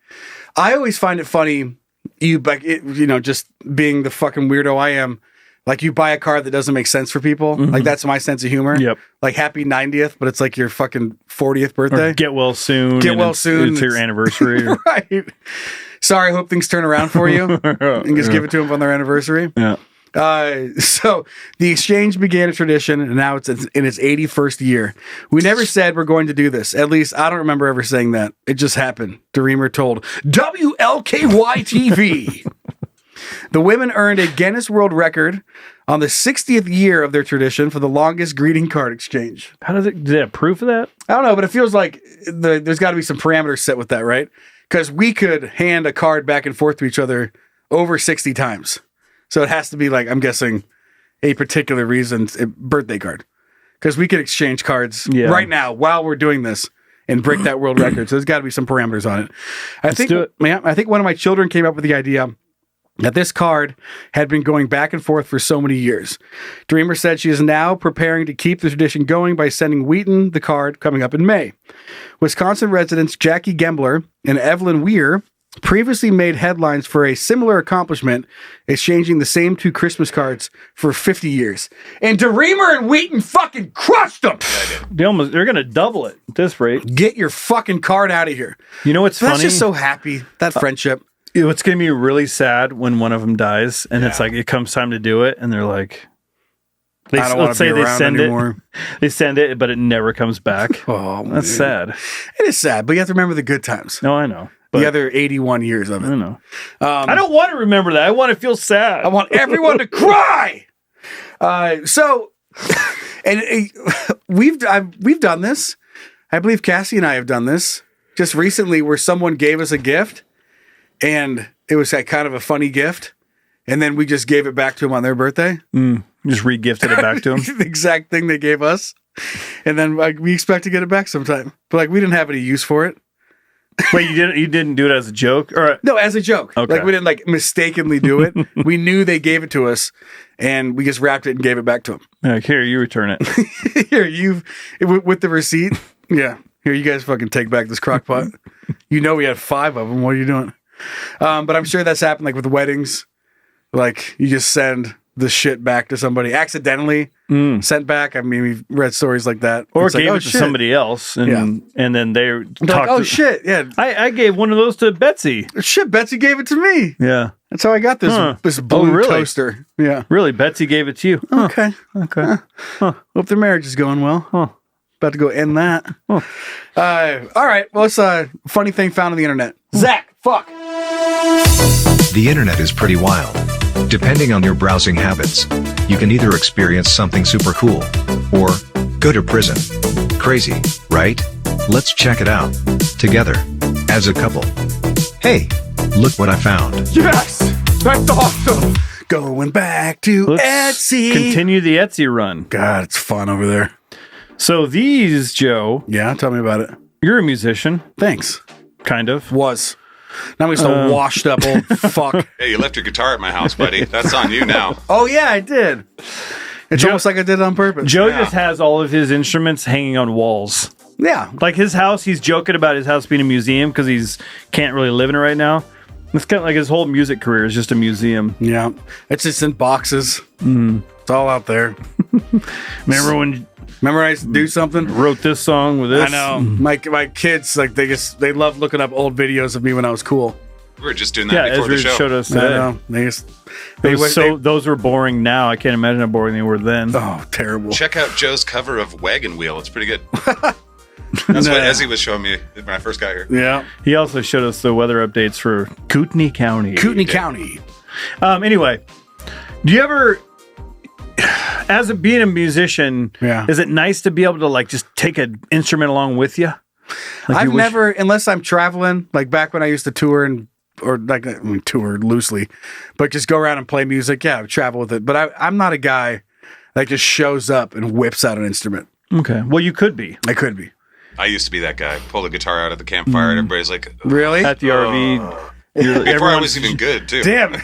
C: I always find it funny. Just being the fucking weirdo I am. Like you buy a card that doesn't make sense for people. Like that's my sense of humor.
D: Yep.
C: Like happy 90th, but it's like your fucking 40th birthday.
D: Or get well soon.
C: Get well soon.
D: It's your anniversary.
C: Right. Sorry, I hope things turn around for you. And just give it to them on their anniversary.
D: Yeah.
C: So the exchange began a tradition, and now it's in its 81st year. We never said we're going to do this. At least I don't remember ever saying that. It just happened. DeReamer told WLKY-TV. The women earned a Guinness World Record on the 60th year of their tradition for the longest greeting card exchange.
D: Do they have proof of that?
C: I don't know, but it feels like there's got to be some parameters set with that, right? because we could hand a card back and forth to each other over 60 times. So it has to be like, I'm guessing, a particular reason's birthday card. Because we could exchange cards right now while we're doing this and break that world record. So there's got to be some parameters on it. I think one of my children came up with the idea that this card had been going back and forth for so many years. Dreamer said she is now preparing to keep the tradition going by sending Wheaton the card coming up in May. Wisconsin residents Jackie Gembler and Evelyn Weir previously made headlines for a similar accomplishment, exchanging the same 2 Christmas cards for 50 years. And Dreamer and Wheaton fucking crushed them!
D: They're going to double it at this rate.
C: Get your fucking card out of here.
D: You know what's funny?
C: That's just so happy, that friendship.
D: It's going to be really sad when one of them dies, and it's like it comes time to do it, and they're like,
C: I don't want to be around anymore.
D: They send it, but it never comes back.
C: Oh,
D: that's sad.
C: It is sad, but you have to remember the good times.
D: No, I know.
C: The other 81 years of it.
D: I know. I don't want to remember that. I want to feel sad.
C: I want everyone to cry. We've done this. I believe Cassie and I have done this just recently, where someone gave us a gift. And it was like kind of a funny gift. And then we just gave it back to them on their birthday.
D: Just re-gifted it back to them.
C: The exact thing they gave us. And then we expect to get it back sometime. But we didn't have any use for it.
D: Wait, you didn't do it as a joke? Or
C: no, as a joke.
D: Okay.
C: We didn't mistakenly do it. We knew they gave it to us. And we just wrapped it and gave it back to them.
D: Like, here, you return it.
C: Here, with the receipt. Yeah. Here, you guys fucking take back this crock pot. You know we had 5 of them. What are you doing? But I'm sure that's happened with weddings. You just send the shit back to somebody accidentally sent back. I mean, we've read stories like that.
D: Or gave it to somebody else and then they talked.
C: Shit. Yeah.
D: I gave one of those to Betsy.
C: Shit, Betsy gave it to me.
D: Yeah.
C: That's how I got this blue toaster. Yeah.
D: Really? Betsy gave it to you?
C: Okay.
D: Okay.
C: Hope their marriage is going well. About to go end that. All right. Well, it's a funny thing found on the internet. Zach, fuck.
L: The internet is pretty wild. Depending on your browsing habits, you can either experience something super cool or go to prison. Crazy, right? Let's check it out together as a couple. Hey, look what I found.
C: Yes! That's awesome! Going back to Etsy.
D: Continue the Etsy run.
C: God, it's fun over there.
D: So these, Joe.
C: Yeah, tell me about it.
D: You're a musician.
C: Thanks.
D: Kind of.
C: Was. Now I'm just a washed up old fuck.
E: Hey, you left your guitar at my house, buddy. That's on you now.
C: Oh, yeah, I did. It's almost like I did it on purpose.
D: Joe just has all of his instruments hanging on walls.
C: Yeah.
D: Like his house, he's joking about his house being a museum because he's can't really live in it right now. It's kind of like his whole music career is just a museum.
C: Yeah. It's just in boxes. It's all out there.
D: Remember when
C: I used to do something?
D: Wrote this song with this?
C: I know. My kids, they love looking up old videos of me when I was cool.
E: We were just doing that before
D: Ezra
E: the show.
D: showed us today.
C: I know.
D: Those were boring now. I can't imagine how boring they were then.
C: Oh, terrible.
E: Check out Joe's cover of Wagon Wheel. It's pretty good. That's what Ezzy was showing me when I first got here.
C: Yeah.
D: He also showed us the weather updates for Kootenai County.
C: County.
D: Anyway, do you ever, being a musician, is it nice to be able to just take an instrument along with you?
C: I've never, unless I'm traveling, back when I used to tour tour loosely, but just go around and play music. Yeah, I travel with it. But I'm not a guy that just shows up and whips out an instrument.
D: Okay. Well, you could be.
C: I could be.
E: I used to be that guy. Pull the guitar out of the campfire and everybody's like,
C: really?
D: At the RV.
E: Before I was even good, too.
C: Damn.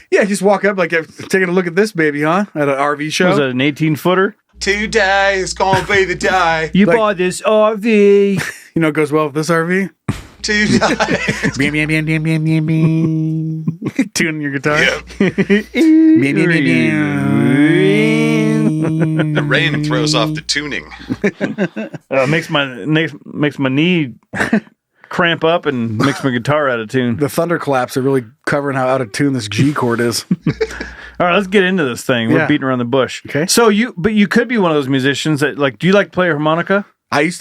C: Yeah, just walk up taking a look at this baby, huh? At an RV show.
D: Was it an 18-footer?
E: Today is gonna be the day.
D: You bought this RV.
C: You know what goes well with this RV?
E: Today.
C: Tuning your guitar.
E: The rain throws off the tuning.
D: Makes my knee cramp up and makes my guitar out of tune.
C: The thunderclaps are really covering how out of tune this G chord is.
D: All right, let's get into this thing. We're beating around the bush.
C: Okay.
D: So you could be one of those musicians that do you like to play harmonica?
C: I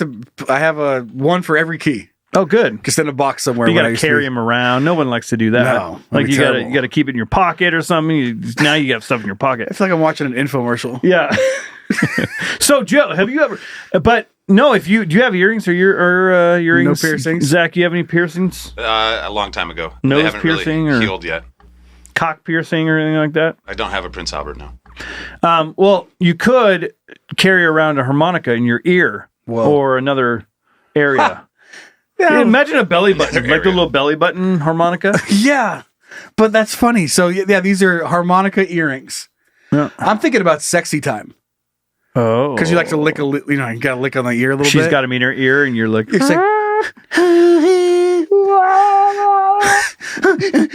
C: have a one for every key.
D: Oh, good.
C: Just in a box somewhere.
D: You got to carry them around. No one likes to do that.
C: No,
D: you got to keep it in your pocket or something. Now you got stuff in your pocket.
C: I feel like I'm watching an infomercial.
D: Yeah. So Joe, have you ever? But No, do you have earrings or earrings?
C: No piercings?
D: Zach, you have any piercings?
E: A long time ago.
D: Nose
E: They haven't
D: piercing
E: really
D: or
E: healed yet.
D: Cock piercing or anything like that?
E: I don't have a Prince Albert now.
D: Well, you could carry around a harmonica in your ear or another area.
C: Yeah.
D: Imagine a belly button, like the little belly button harmonica.
C: Yeah, but that's funny. So yeah, these are harmonica earrings.
D: Yeah.
C: I'm thinking about sexy time.
D: Oh,
C: because you like to lick you got to lick on the ear a little bit.
D: She's got them in her ear, and you're like,
C: it's like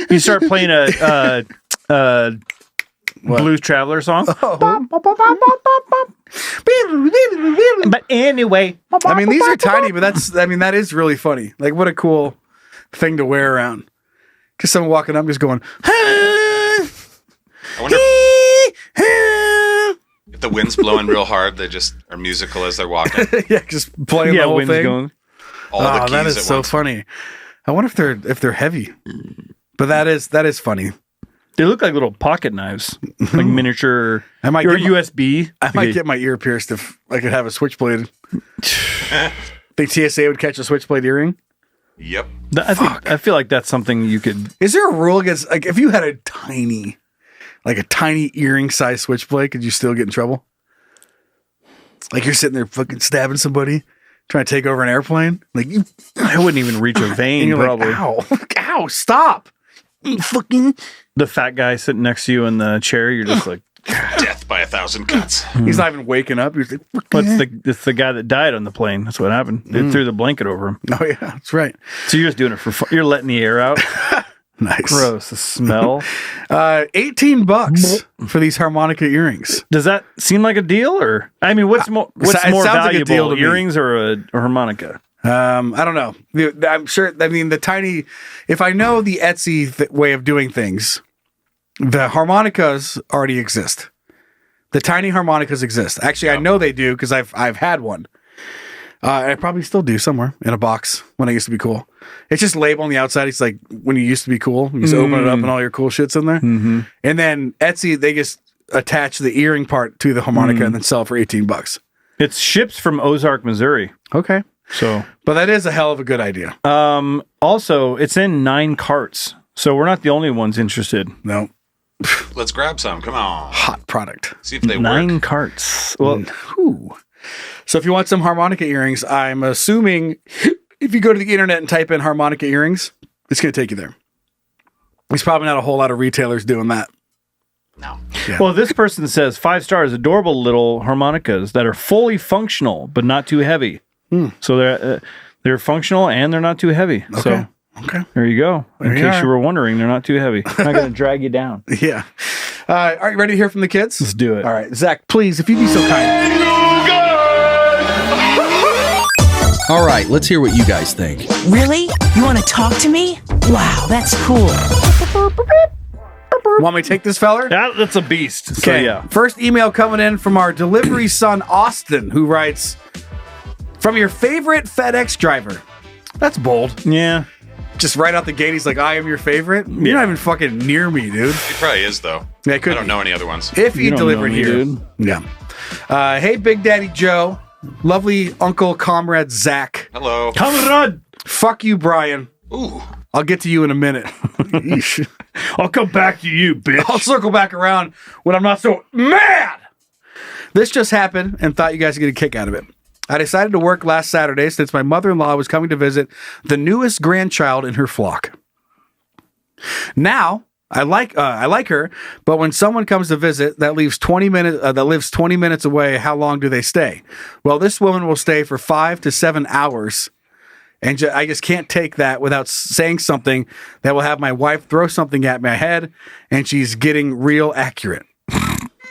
D: you start playing a Blues Traveler song. But anyway,
C: I mean, these are tiny, but that is really funny. Like, what a cool thing to wear around. Just someone walking up, just going.
E: I wonder if the wind's blowing real hard, they just are musical as they're walking.
C: Yeah, just playing the whole
D: wind's
C: thing.
D: Going.
E: All the keys
C: that is
E: at
C: so
E: once.
C: funny. I wonder if they're heavy. But that is funny.
D: They look like little pocket knives, like miniature.
C: I might
D: or
C: get
D: USB.
C: I might get my ear pierced if I could have a switchblade. Think TSA would catch a switchblade earring?
E: Yep.
D: I feel like that's something you could.
C: Is there a rule against, like, if you had a tiny earring size switchblade, could you still get in trouble? Like, you're sitting there fucking stabbing somebody, trying to take over an airplane. Like,
D: I wouldn't even reach a vein.
C: and you're
D: Probably.
C: like, ow, stop. Fucking.
D: The fat guy sitting next to you in the chair, you're just like
E: death by 1,000 cuts.
C: He's not even waking up. He's like,
D: it's the guy that died on the plane. That's what happened. They threw the blanket over him.
C: Oh yeah, that's right.
D: So you're just doing it for fun. You're letting the air out.
C: Nice.
D: Gross. The smell.
C: $18 for these harmonica earrings.
D: Does that seem like a deal, or I mean, what's more
C: it sounds like a
D: valuable,
C: deal to me.
D: earrings or a harmonica?
C: I don't know. I'm sure. I mean, the tiny. If I know the Etsy way of doing things, the harmonicas already exist. The tiny harmonicas exist. Actually, I know they do because I've had one. I probably still do somewhere in a box when I used to be cool. It's just label on the outside. It's like when you used to be cool. You just open it up and all your cool shit's in there.
D: Mm-hmm.
C: And then Etsy, they just attach the earring part to the harmonica and then sell it for $18.
D: It ships from Ozark, Missouri.
C: Okay.
D: So,
C: but that is a hell of a good idea.
D: Also, it's in 9 carts, so we're not the only ones interested.
C: No.
E: Let's grab some. Come on.
C: Hot product.
E: See if they
D: 9
E: work.
D: carts. Well,
C: so if you want some harmonica earrings, I'm assuming if you go to the internet and type in harmonica earrings, it's going to take you there. There's probably not a whole lot of retailers doing that.
E: No.
C: Yeah.
D: Well, this person says 5 stars, adorable little harmonicas that are fully functional but not too heavy. So they're functional and they're not too heavy.
C: Okay.
D: So there you go. In case you were wondering, they're not too heavy. I'm not going to drag you down.
C: Yeah. Are you ready to hear from the kids?
D: Let's do it.
C: All right, Zach, please, if you'd be so kind.
M: All right, let's hear what you guys think.
F: Really? You want to talk to me? Wow, that's cool.
C: Want me to take this feller?
D: That's a beast. So,
C: Okay.
D: yeah.
C: First email coming in from our delivery son, Austin, who writes, from your favorite FedEx driver. That's bold.
D: Yeah.
C: Just right out the gate, he's like, I am your favorite? You're not even fucking near me, dude.
E: He probably is, though.
C: Yeah,
E: I don't know any other ones.
C: If he
D: You don't
C: delivered
D: know me,
C: here.
D: dude.
C: Yeah. Hey, Big Daddy Joe. Lovely Uncle Comrade Zach.
E: Hello.
D: Comrade!
C: Fuck you, Brian.
E: Ooh.
C: I'll get to you in a minute. Yeesh.
D: I'll come back to you, bitch.
C: I'll circle back around when I'm not so mad. This just happened and thought you guys would get a kick out of it. I decided to work last Saturday since my mother-in-law was coming to visit the newest grandchild in her flock. Now, I like her, but when someone comes to visit that lives 20 minutes away, how long do they stay? Well, this woman will stay for 5 to 7 hours. And I just can't take that without saying something that will have my wife throw something at my head, and she's getting real accurate.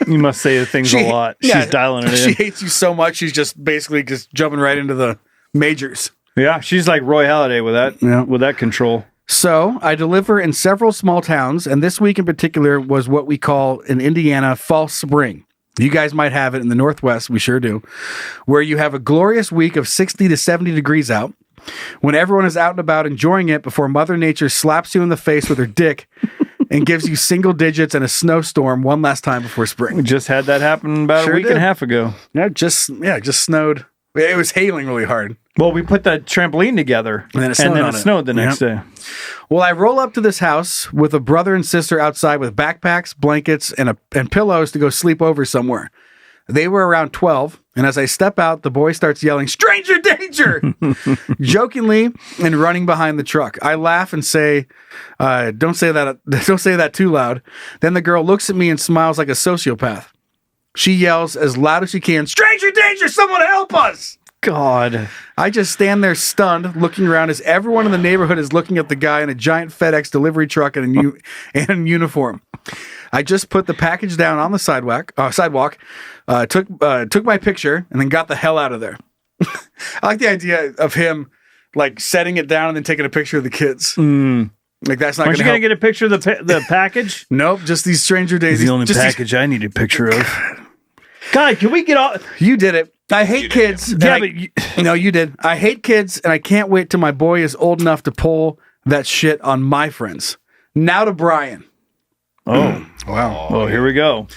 D: You must say things a lot. She's dialing it in.
C: She hates you so much, she's just basically just jumping right into the majors.
D: Yeah, she's like Roy Halladay with that control.
C: So I deliver in several small towns, and this week in particular was what we call in Indiana fall spring. You guys might have it in the Northwest, we sure do, where you have a glorious week of 60 to 70 degrees out, when everyone is out and about enjoying it before Mother Nature slaps you in the face with her dick and gives you single digits and a snowstorm one last time before spring.
D: We just had that happen about a week and a half ago.
C: Yeah, just snowed It was hailing really hard.
D: Well, we put the trampoline together,
C: and then it
D: snowed the next day.
C: Well, I roll up to this house with a brother and sister outside with backpacks, blankets, and pillows to go sleep over somewhere. They were around 12, and as I step out, the boy starts yelling, "Stranger danger!" jokingly and running behind the truck. I laugh and say, don't say that too loud. Then the girl looks at me and smiles like a sociopath. She yells as loud as she can, "Stranger danger! Someone help us!"
D: God.
C: I just stand there stunned, looking around as everyone in the neighborhood is looking at the guy in a giant FedEx delivery truck and in uniform. I just put the package down on the sidewalk, took my picture, and then got the hell out of there. I like the idea of him like setting it down and then taking a picture of the kids. Like that's not.
D: Aren't you going to get a picture of the package?
C: Nope, just these stranger days.
D: This is the only package I need a picture of. God, can we get off?
C: You did it. I hate kids.
D: Yeah,
C: no, you did. I hate kids, and I can't wait till my boy is old enough to pull that shit on my friends. Now to Brian.
D: Oh,
C: wow.
D: Oh, here we go.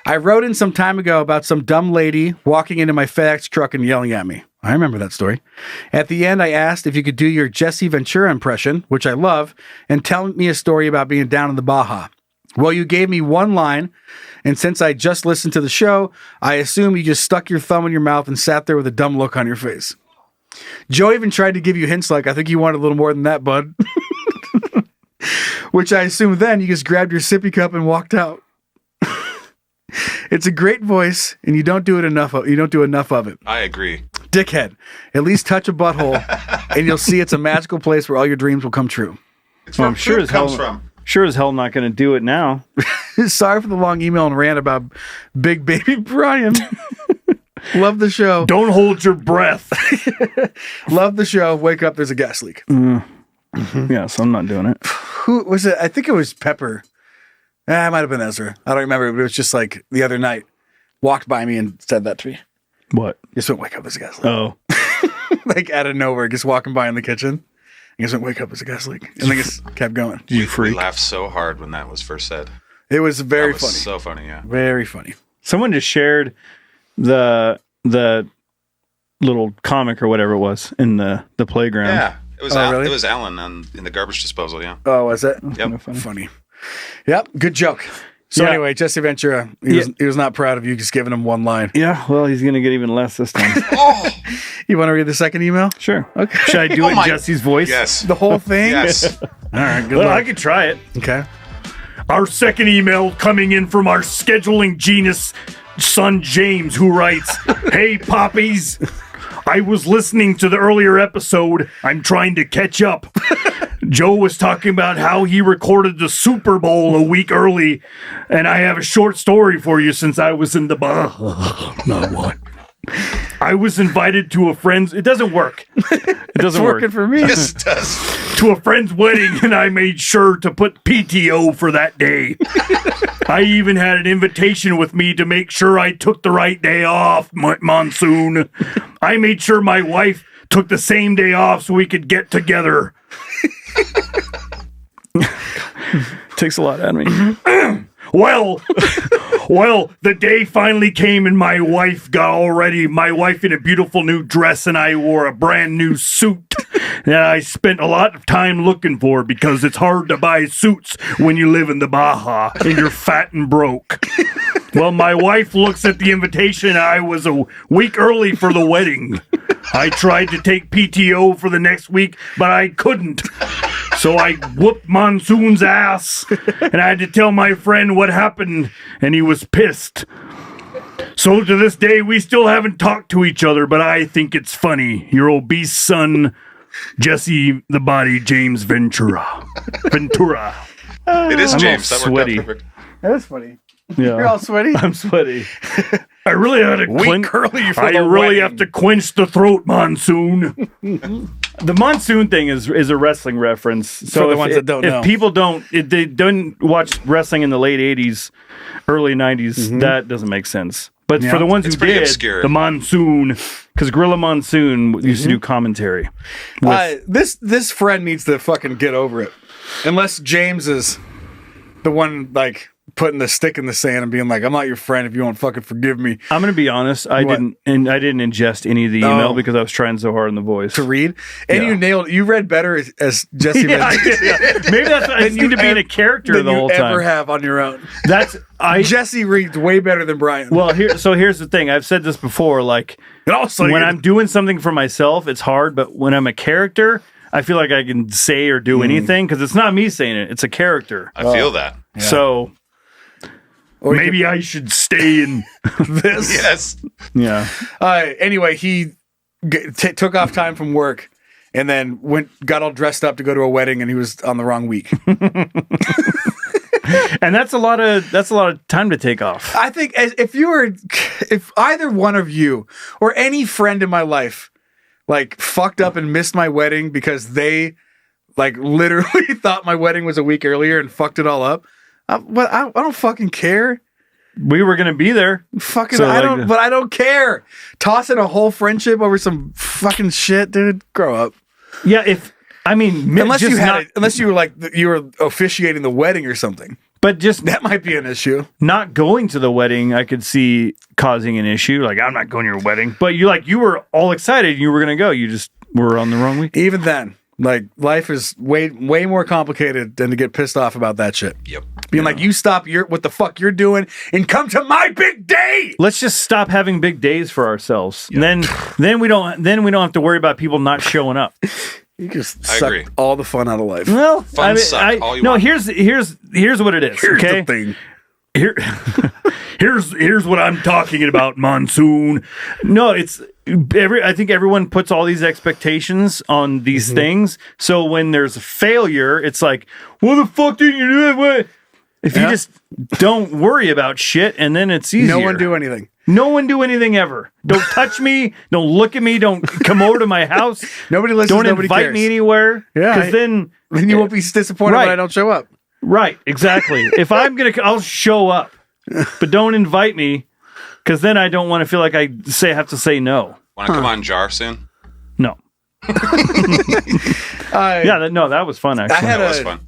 C: I wrote in some time ago about some dumb lady walking into my FedEx truck and yelling at me. I remember that story. At the end, I asked if you could do your Jesse Ventura impression, which I love, and tell me a story about being down in the Baja. Well, you gave me one line, and since I just listened to the show, I assume you just stuck your thumb in your mouth and sat there with a dumb look on your face. Joe even tried to give you hints like, I think you wanted a little more than that, bud. Which I assume then you just grabbed your sippy cup and walked out. It's a great voice, and you don't do enough of it.
E: I agree.
C: Dickhead. At least touch a butthole, and you'll see it's a magical place where all your dreams will come true.
E: It's where food comes from.
D: Sure as hell not going to do it now.
C: Sorry for the long email and rant about big baby Brian. Love the show.
D: Don't hold your breath.
C: Love the show. Wake up, there's a gas leak.
D: Yeah, so I'm not doing it.
C: Who was it? I think it was Pepper. It might have been Ezra. I don't remember, but it was just like the other night. Walked by me and said that to me.
D: What?
C: Just went, wake up, there's a gas leak.
D: Oh.
C: Like out of nowhere, just walking by in the kitchen. He just went, wake up, there's a gas leak. And then just kept going.
E: We laughed so hard when that was first said.
C: It was very funny.
E: So funny, yeah.
C: Very funny.
D: Someone just shared the little comic or whatever it was in the playground.
E: Yeah. It was
C: really?
E: It was Alan in the garbage disposal, yeah.
C: Oh, was it?
E: Yep.
C: Funny. Yep, good joke. So anyway, Jesse Ventura, he was not proud of you just giving him one line.
D: Yeah, well, he's going to get even less this time.
C: You want to read the second email?
D: Sure.
C: Okay.
D: Should I do it in Jesse's voice?
E: Yes.
C: The whole thing?
E: Yes.
C: All right, good
D: luck.
C: luck.
D: I could try it.
C: Okay.
D: Our second email coming in from our scheduling genius son James, who writes, "Hey, poppies. I was listening to the earlier episode. I'm trying to catch up. Joe was talking about how he recorded the Super Bowl a week early, and I have a short story for you since I was in the not one. I was invited to a friend's. It doesn't work. It doesn't work.
C: It's working for me.
E: Yes, it does.
D: To a friend's wedding, and I made sure to put PTO for that day. I even had an invitation with me to make sure I took the right day off, Monsoon. I made sure my wife took the same day off so we could get together. Takes a lot out of me. Well, the day finally came and my wife got all ready. My wife in a beautiful new dress and I wore a brand new suit that I spent a lot of time looking for because it's hard to buy suits when you live in the Baja and you're fat and broke. Well, my wife looks at the invitation. I was a week early for the wedding. I tried to take PTO for the next week, but I couldn't. So I whooped Monsoon's ass, and I had to tell my friend what happened, and he was pissed. So to this day, we still haven't talked to each other, but I think it's funny. Your obese son, Jesse the Body James Ventura.
E: It is James. That worked out perfect.
C: That is funny.
D: Yeah.
C: You're all sweaty?
D: I'm sweaty. I really had to have to quench the throat, Monsoon. The Monsoon thing is a wrestling reference. So
C: for the ones that don't know.
D: If people they don't watch wrestling in the late 80s, early 90s, that doesn't make sense. But for the ones who did, obscure. The Monsoon, because Gorilla Monsoon used to do commentary.
C: This friend needs to fucking get over it. Unless James is the one, like, putting the stick in the sand and being like, I'm not your friend if you won't fucking forgive me.
D: I'm gonna be honest. I didn't ingest any of the email because I was trying so hard in the voice
C: to read. And you nailed it. You read better as Jesse read.
D: Maybe that's I just need to be in a character the whole time.
C: Ever have on your own.
D: Jesse
C: reads way better than Brian.
D: Well, here's the thing. I've said this before. Like when I'm doing something for myself, it's hard. But when I'm a character, I feel like I can say or do anything because it's not me saying it; it's a character.
E: I feel that.
C: Yeah.
D: So maybe I should stay in this.
E: Yes.
D: Yeah.
C: Anyway, he took off time from work and then got all dressed up to go to a wedding, and he was on the wrong week.
D: And that's a lot of time to take off.
C: I think if either one of you or any friend in my life like fucked up and missed my wedding because they like literally thought my wedding was a week earlier and fucked it all up, I don't fucking care.
D: We were gonna be there.
C: Fucking, I don't care. Tossing a whole friendship over some fucking shit, dude. Grow up.
D: Yeah, unless
C: you were like you were officiating the wedding or something.
D: But just
C: that might be an issue.
D: Not going to the wedding, I could see causing an issue. Like, I'm not going to your wedding, but you were all excited. You were going to go. You just were on the wrong week.
C: Even then, like, life is way more complicated than to get pissed off about that shit.
E: Yep.
C: Being like, you stop what the fuck you're doing and come to my big day.
D: Let's just stop having big days for ourselves. Yep. Then we don't have to worry about people not showing up.
C: You just suck all the fun out of life.
D: Well,
E: here's
D: what it is.
C: Here's
D: okay?
C: the thing.
D: Here's what I'm talking about, Monsoon. No, I think everyone puts all these expectations on these things. So when there's a failure, it's like, what the fuck did you do? If you just don't worry about shit, and then it's easier.
C: No one do anything.
D: No one do anything ever. Don't touch me. Don't look at me. Don't come over to my house.
C: Nobody listens.
D: Don't
C: nobody
D: invite
C: cares.
D: me anywhere.
C: Yeah,
D: because then
C: you won't be disappointed when I don't show up.
D: Right, exactly. If I'll show up, but don't invite me, because then I don't want to feel like I have to say no.
E: Want to come on Jar soon?
D: No. That was fun. Actually,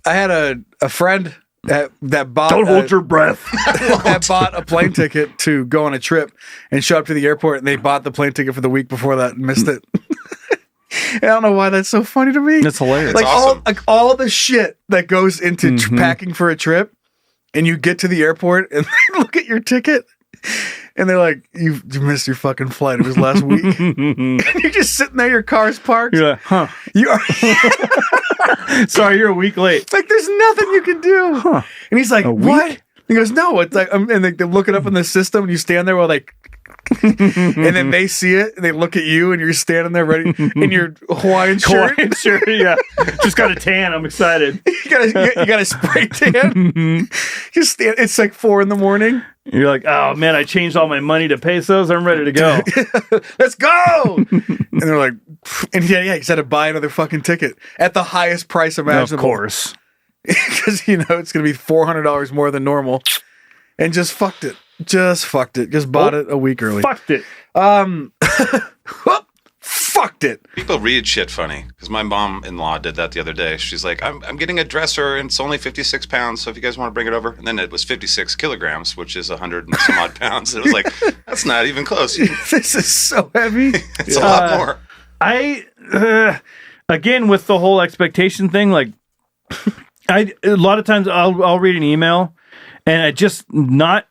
C: I had a friend that bought.
D: Don't hold your breath.
C: That bought a plane ticket to go on a trip and show up to the airport, and they bought the plane ticket for the week before that and missed it. I don't know why that's so funny to me.
D: That's hilarious.
C: Like
E: awesome.
C: all the shit that goes into packing for a trip, and you get to the airport and they look at your ticket, and they're like, "You missed your fucking flight. It was last week." And you're just sitting there. Your car's parked.
D: You're like, huh?
C: You are.
D: Sorry, you're a week late.
C: Like, there's nothing you can do.
D: Huh.
C: And he's like, "What?" He goes, "No, it's like," and they look it up in the system, and you stand there while and then they see it, and they look at you, and you're standing there ready in your Hawaiian shirt.
D: Yeah. Just got a tan. I'm excited.
C: you got a spray tan. You stand. It's like 4 a.m.
D: You're like, oh man, I changed all my money to pesos. I'm ready to go.
C: Let's go. And they're like, and you just had to buy another fucking ticket at the highest price imaginable.
D: Of course.
C: Because it's going to be $400 more than normal. And just fucked it. Just bought it a week early.
D: Fucked it.
C: Fucked it.
E: People read shit funny because my mom-in-law did that the other day. She's like, I'm getting a dresser and it's only 56 pounds. So if you guys want to bring it over. And then it was 56 kilograms, which is 100 and some odd pounds. And it was like, that's not even close.
C: This is so heavy.
E: It's a lot more.
D: Again, with the whole expectation thing, like a lot of times I'll read an email and I just not,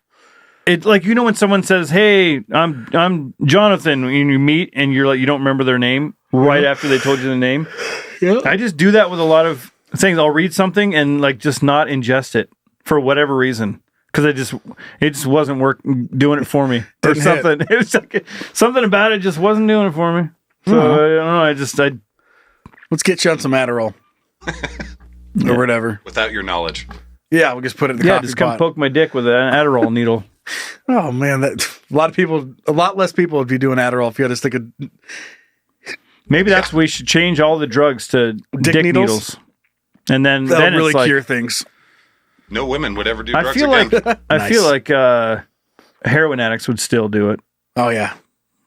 D: it like, when someone says, "Hey, I'm Jonathan," and you meet and you're like, you don't remember their name right after they told you the name. Yeah. I just do that with a lot of things. I'll read something and like just not ingest it for whatever reason. Because it just wasn't doing it for me or something. It was like something about it just wasn't doing it for me. So I don't know.
C: Let's get you on some Adderall or whatever.
E: Without your knowledge.
C: Yeah, we'll just put it in the coffee pot.
D: Just come poke my dick with an Adderall needle.
C: Oh man, a lot less people would be doing Adderall if you had to stick a.
D: Maybe we should change all the drugs to dick needles. And then
C: that'll really
D: it's like,
C: cure things.
E: No women would ever do drugs
D: again. I feel like heroin addicts would still do it.
C: Oh yeah,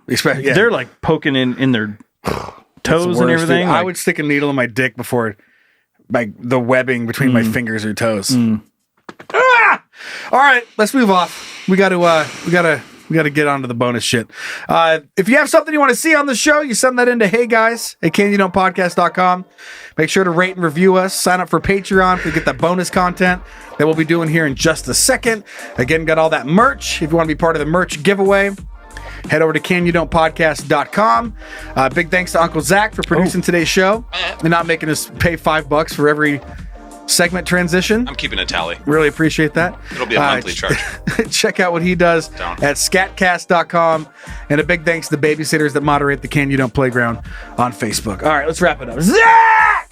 D: they're like poking in their toes and everything.
C: I would stick a needle in my dick before the webbing between my fingers or toes. All right, let's move off. We got to get onto the bonus shit. If you have something you want to see on the show, you send that into heyguys at canyoudon'tpodcast.com. Make sure to rate and review us. Sign up for Patreon to get that bonus content that we'll be doing here in just a second. Again, got all that merch. If you want to be part of the merch giveaway, head over to canyoudon'tpodcast.com. Big thanks to Uncle Zach for producing today's show and not making us pay $5 for every segment transition.
E: I'm keeping a tally.
C: Really appreciate that.
E: It'll be a monthly charge.
C: Check out what he does at scatcast.com. And a big thanks to the babysitters that moderate the Can You Don't Playground on Facebook. All right, let's wrap it up. Zach!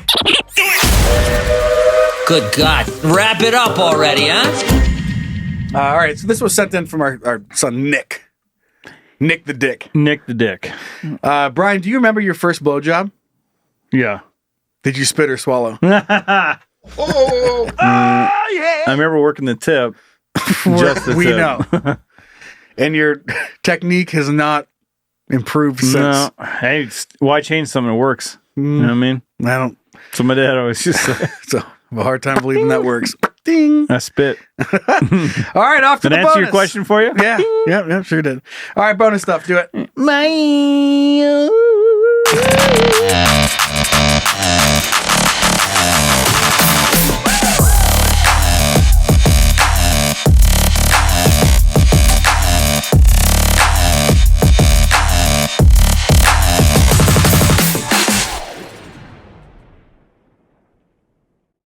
F: Good God. Wrap it up already, huh?
C: All right, so this was sent in from our son, Nick. Nick the Dick.
D: Nick the Dick.
C: Brian, do you remember your first blowjob?
D: Yeah.
C: Did you spit or swallow?
D: Yeah. I remember working the tip. Just the
C: we
D: tip.
C: know. And your technique has not improved since.
D: No. Hey, why change something that works? You know what I mean?
C: I don't.
D: So my dad always just say.
C: So I have a hard time believing that works. Ding.
D: I spit.
C: All right, off to
D: Did
C: the
D: I
C: bonus.
D: answer your question for you?
C: Yeah, sure did. All right, bonus stuff. Do it.
F: Bye.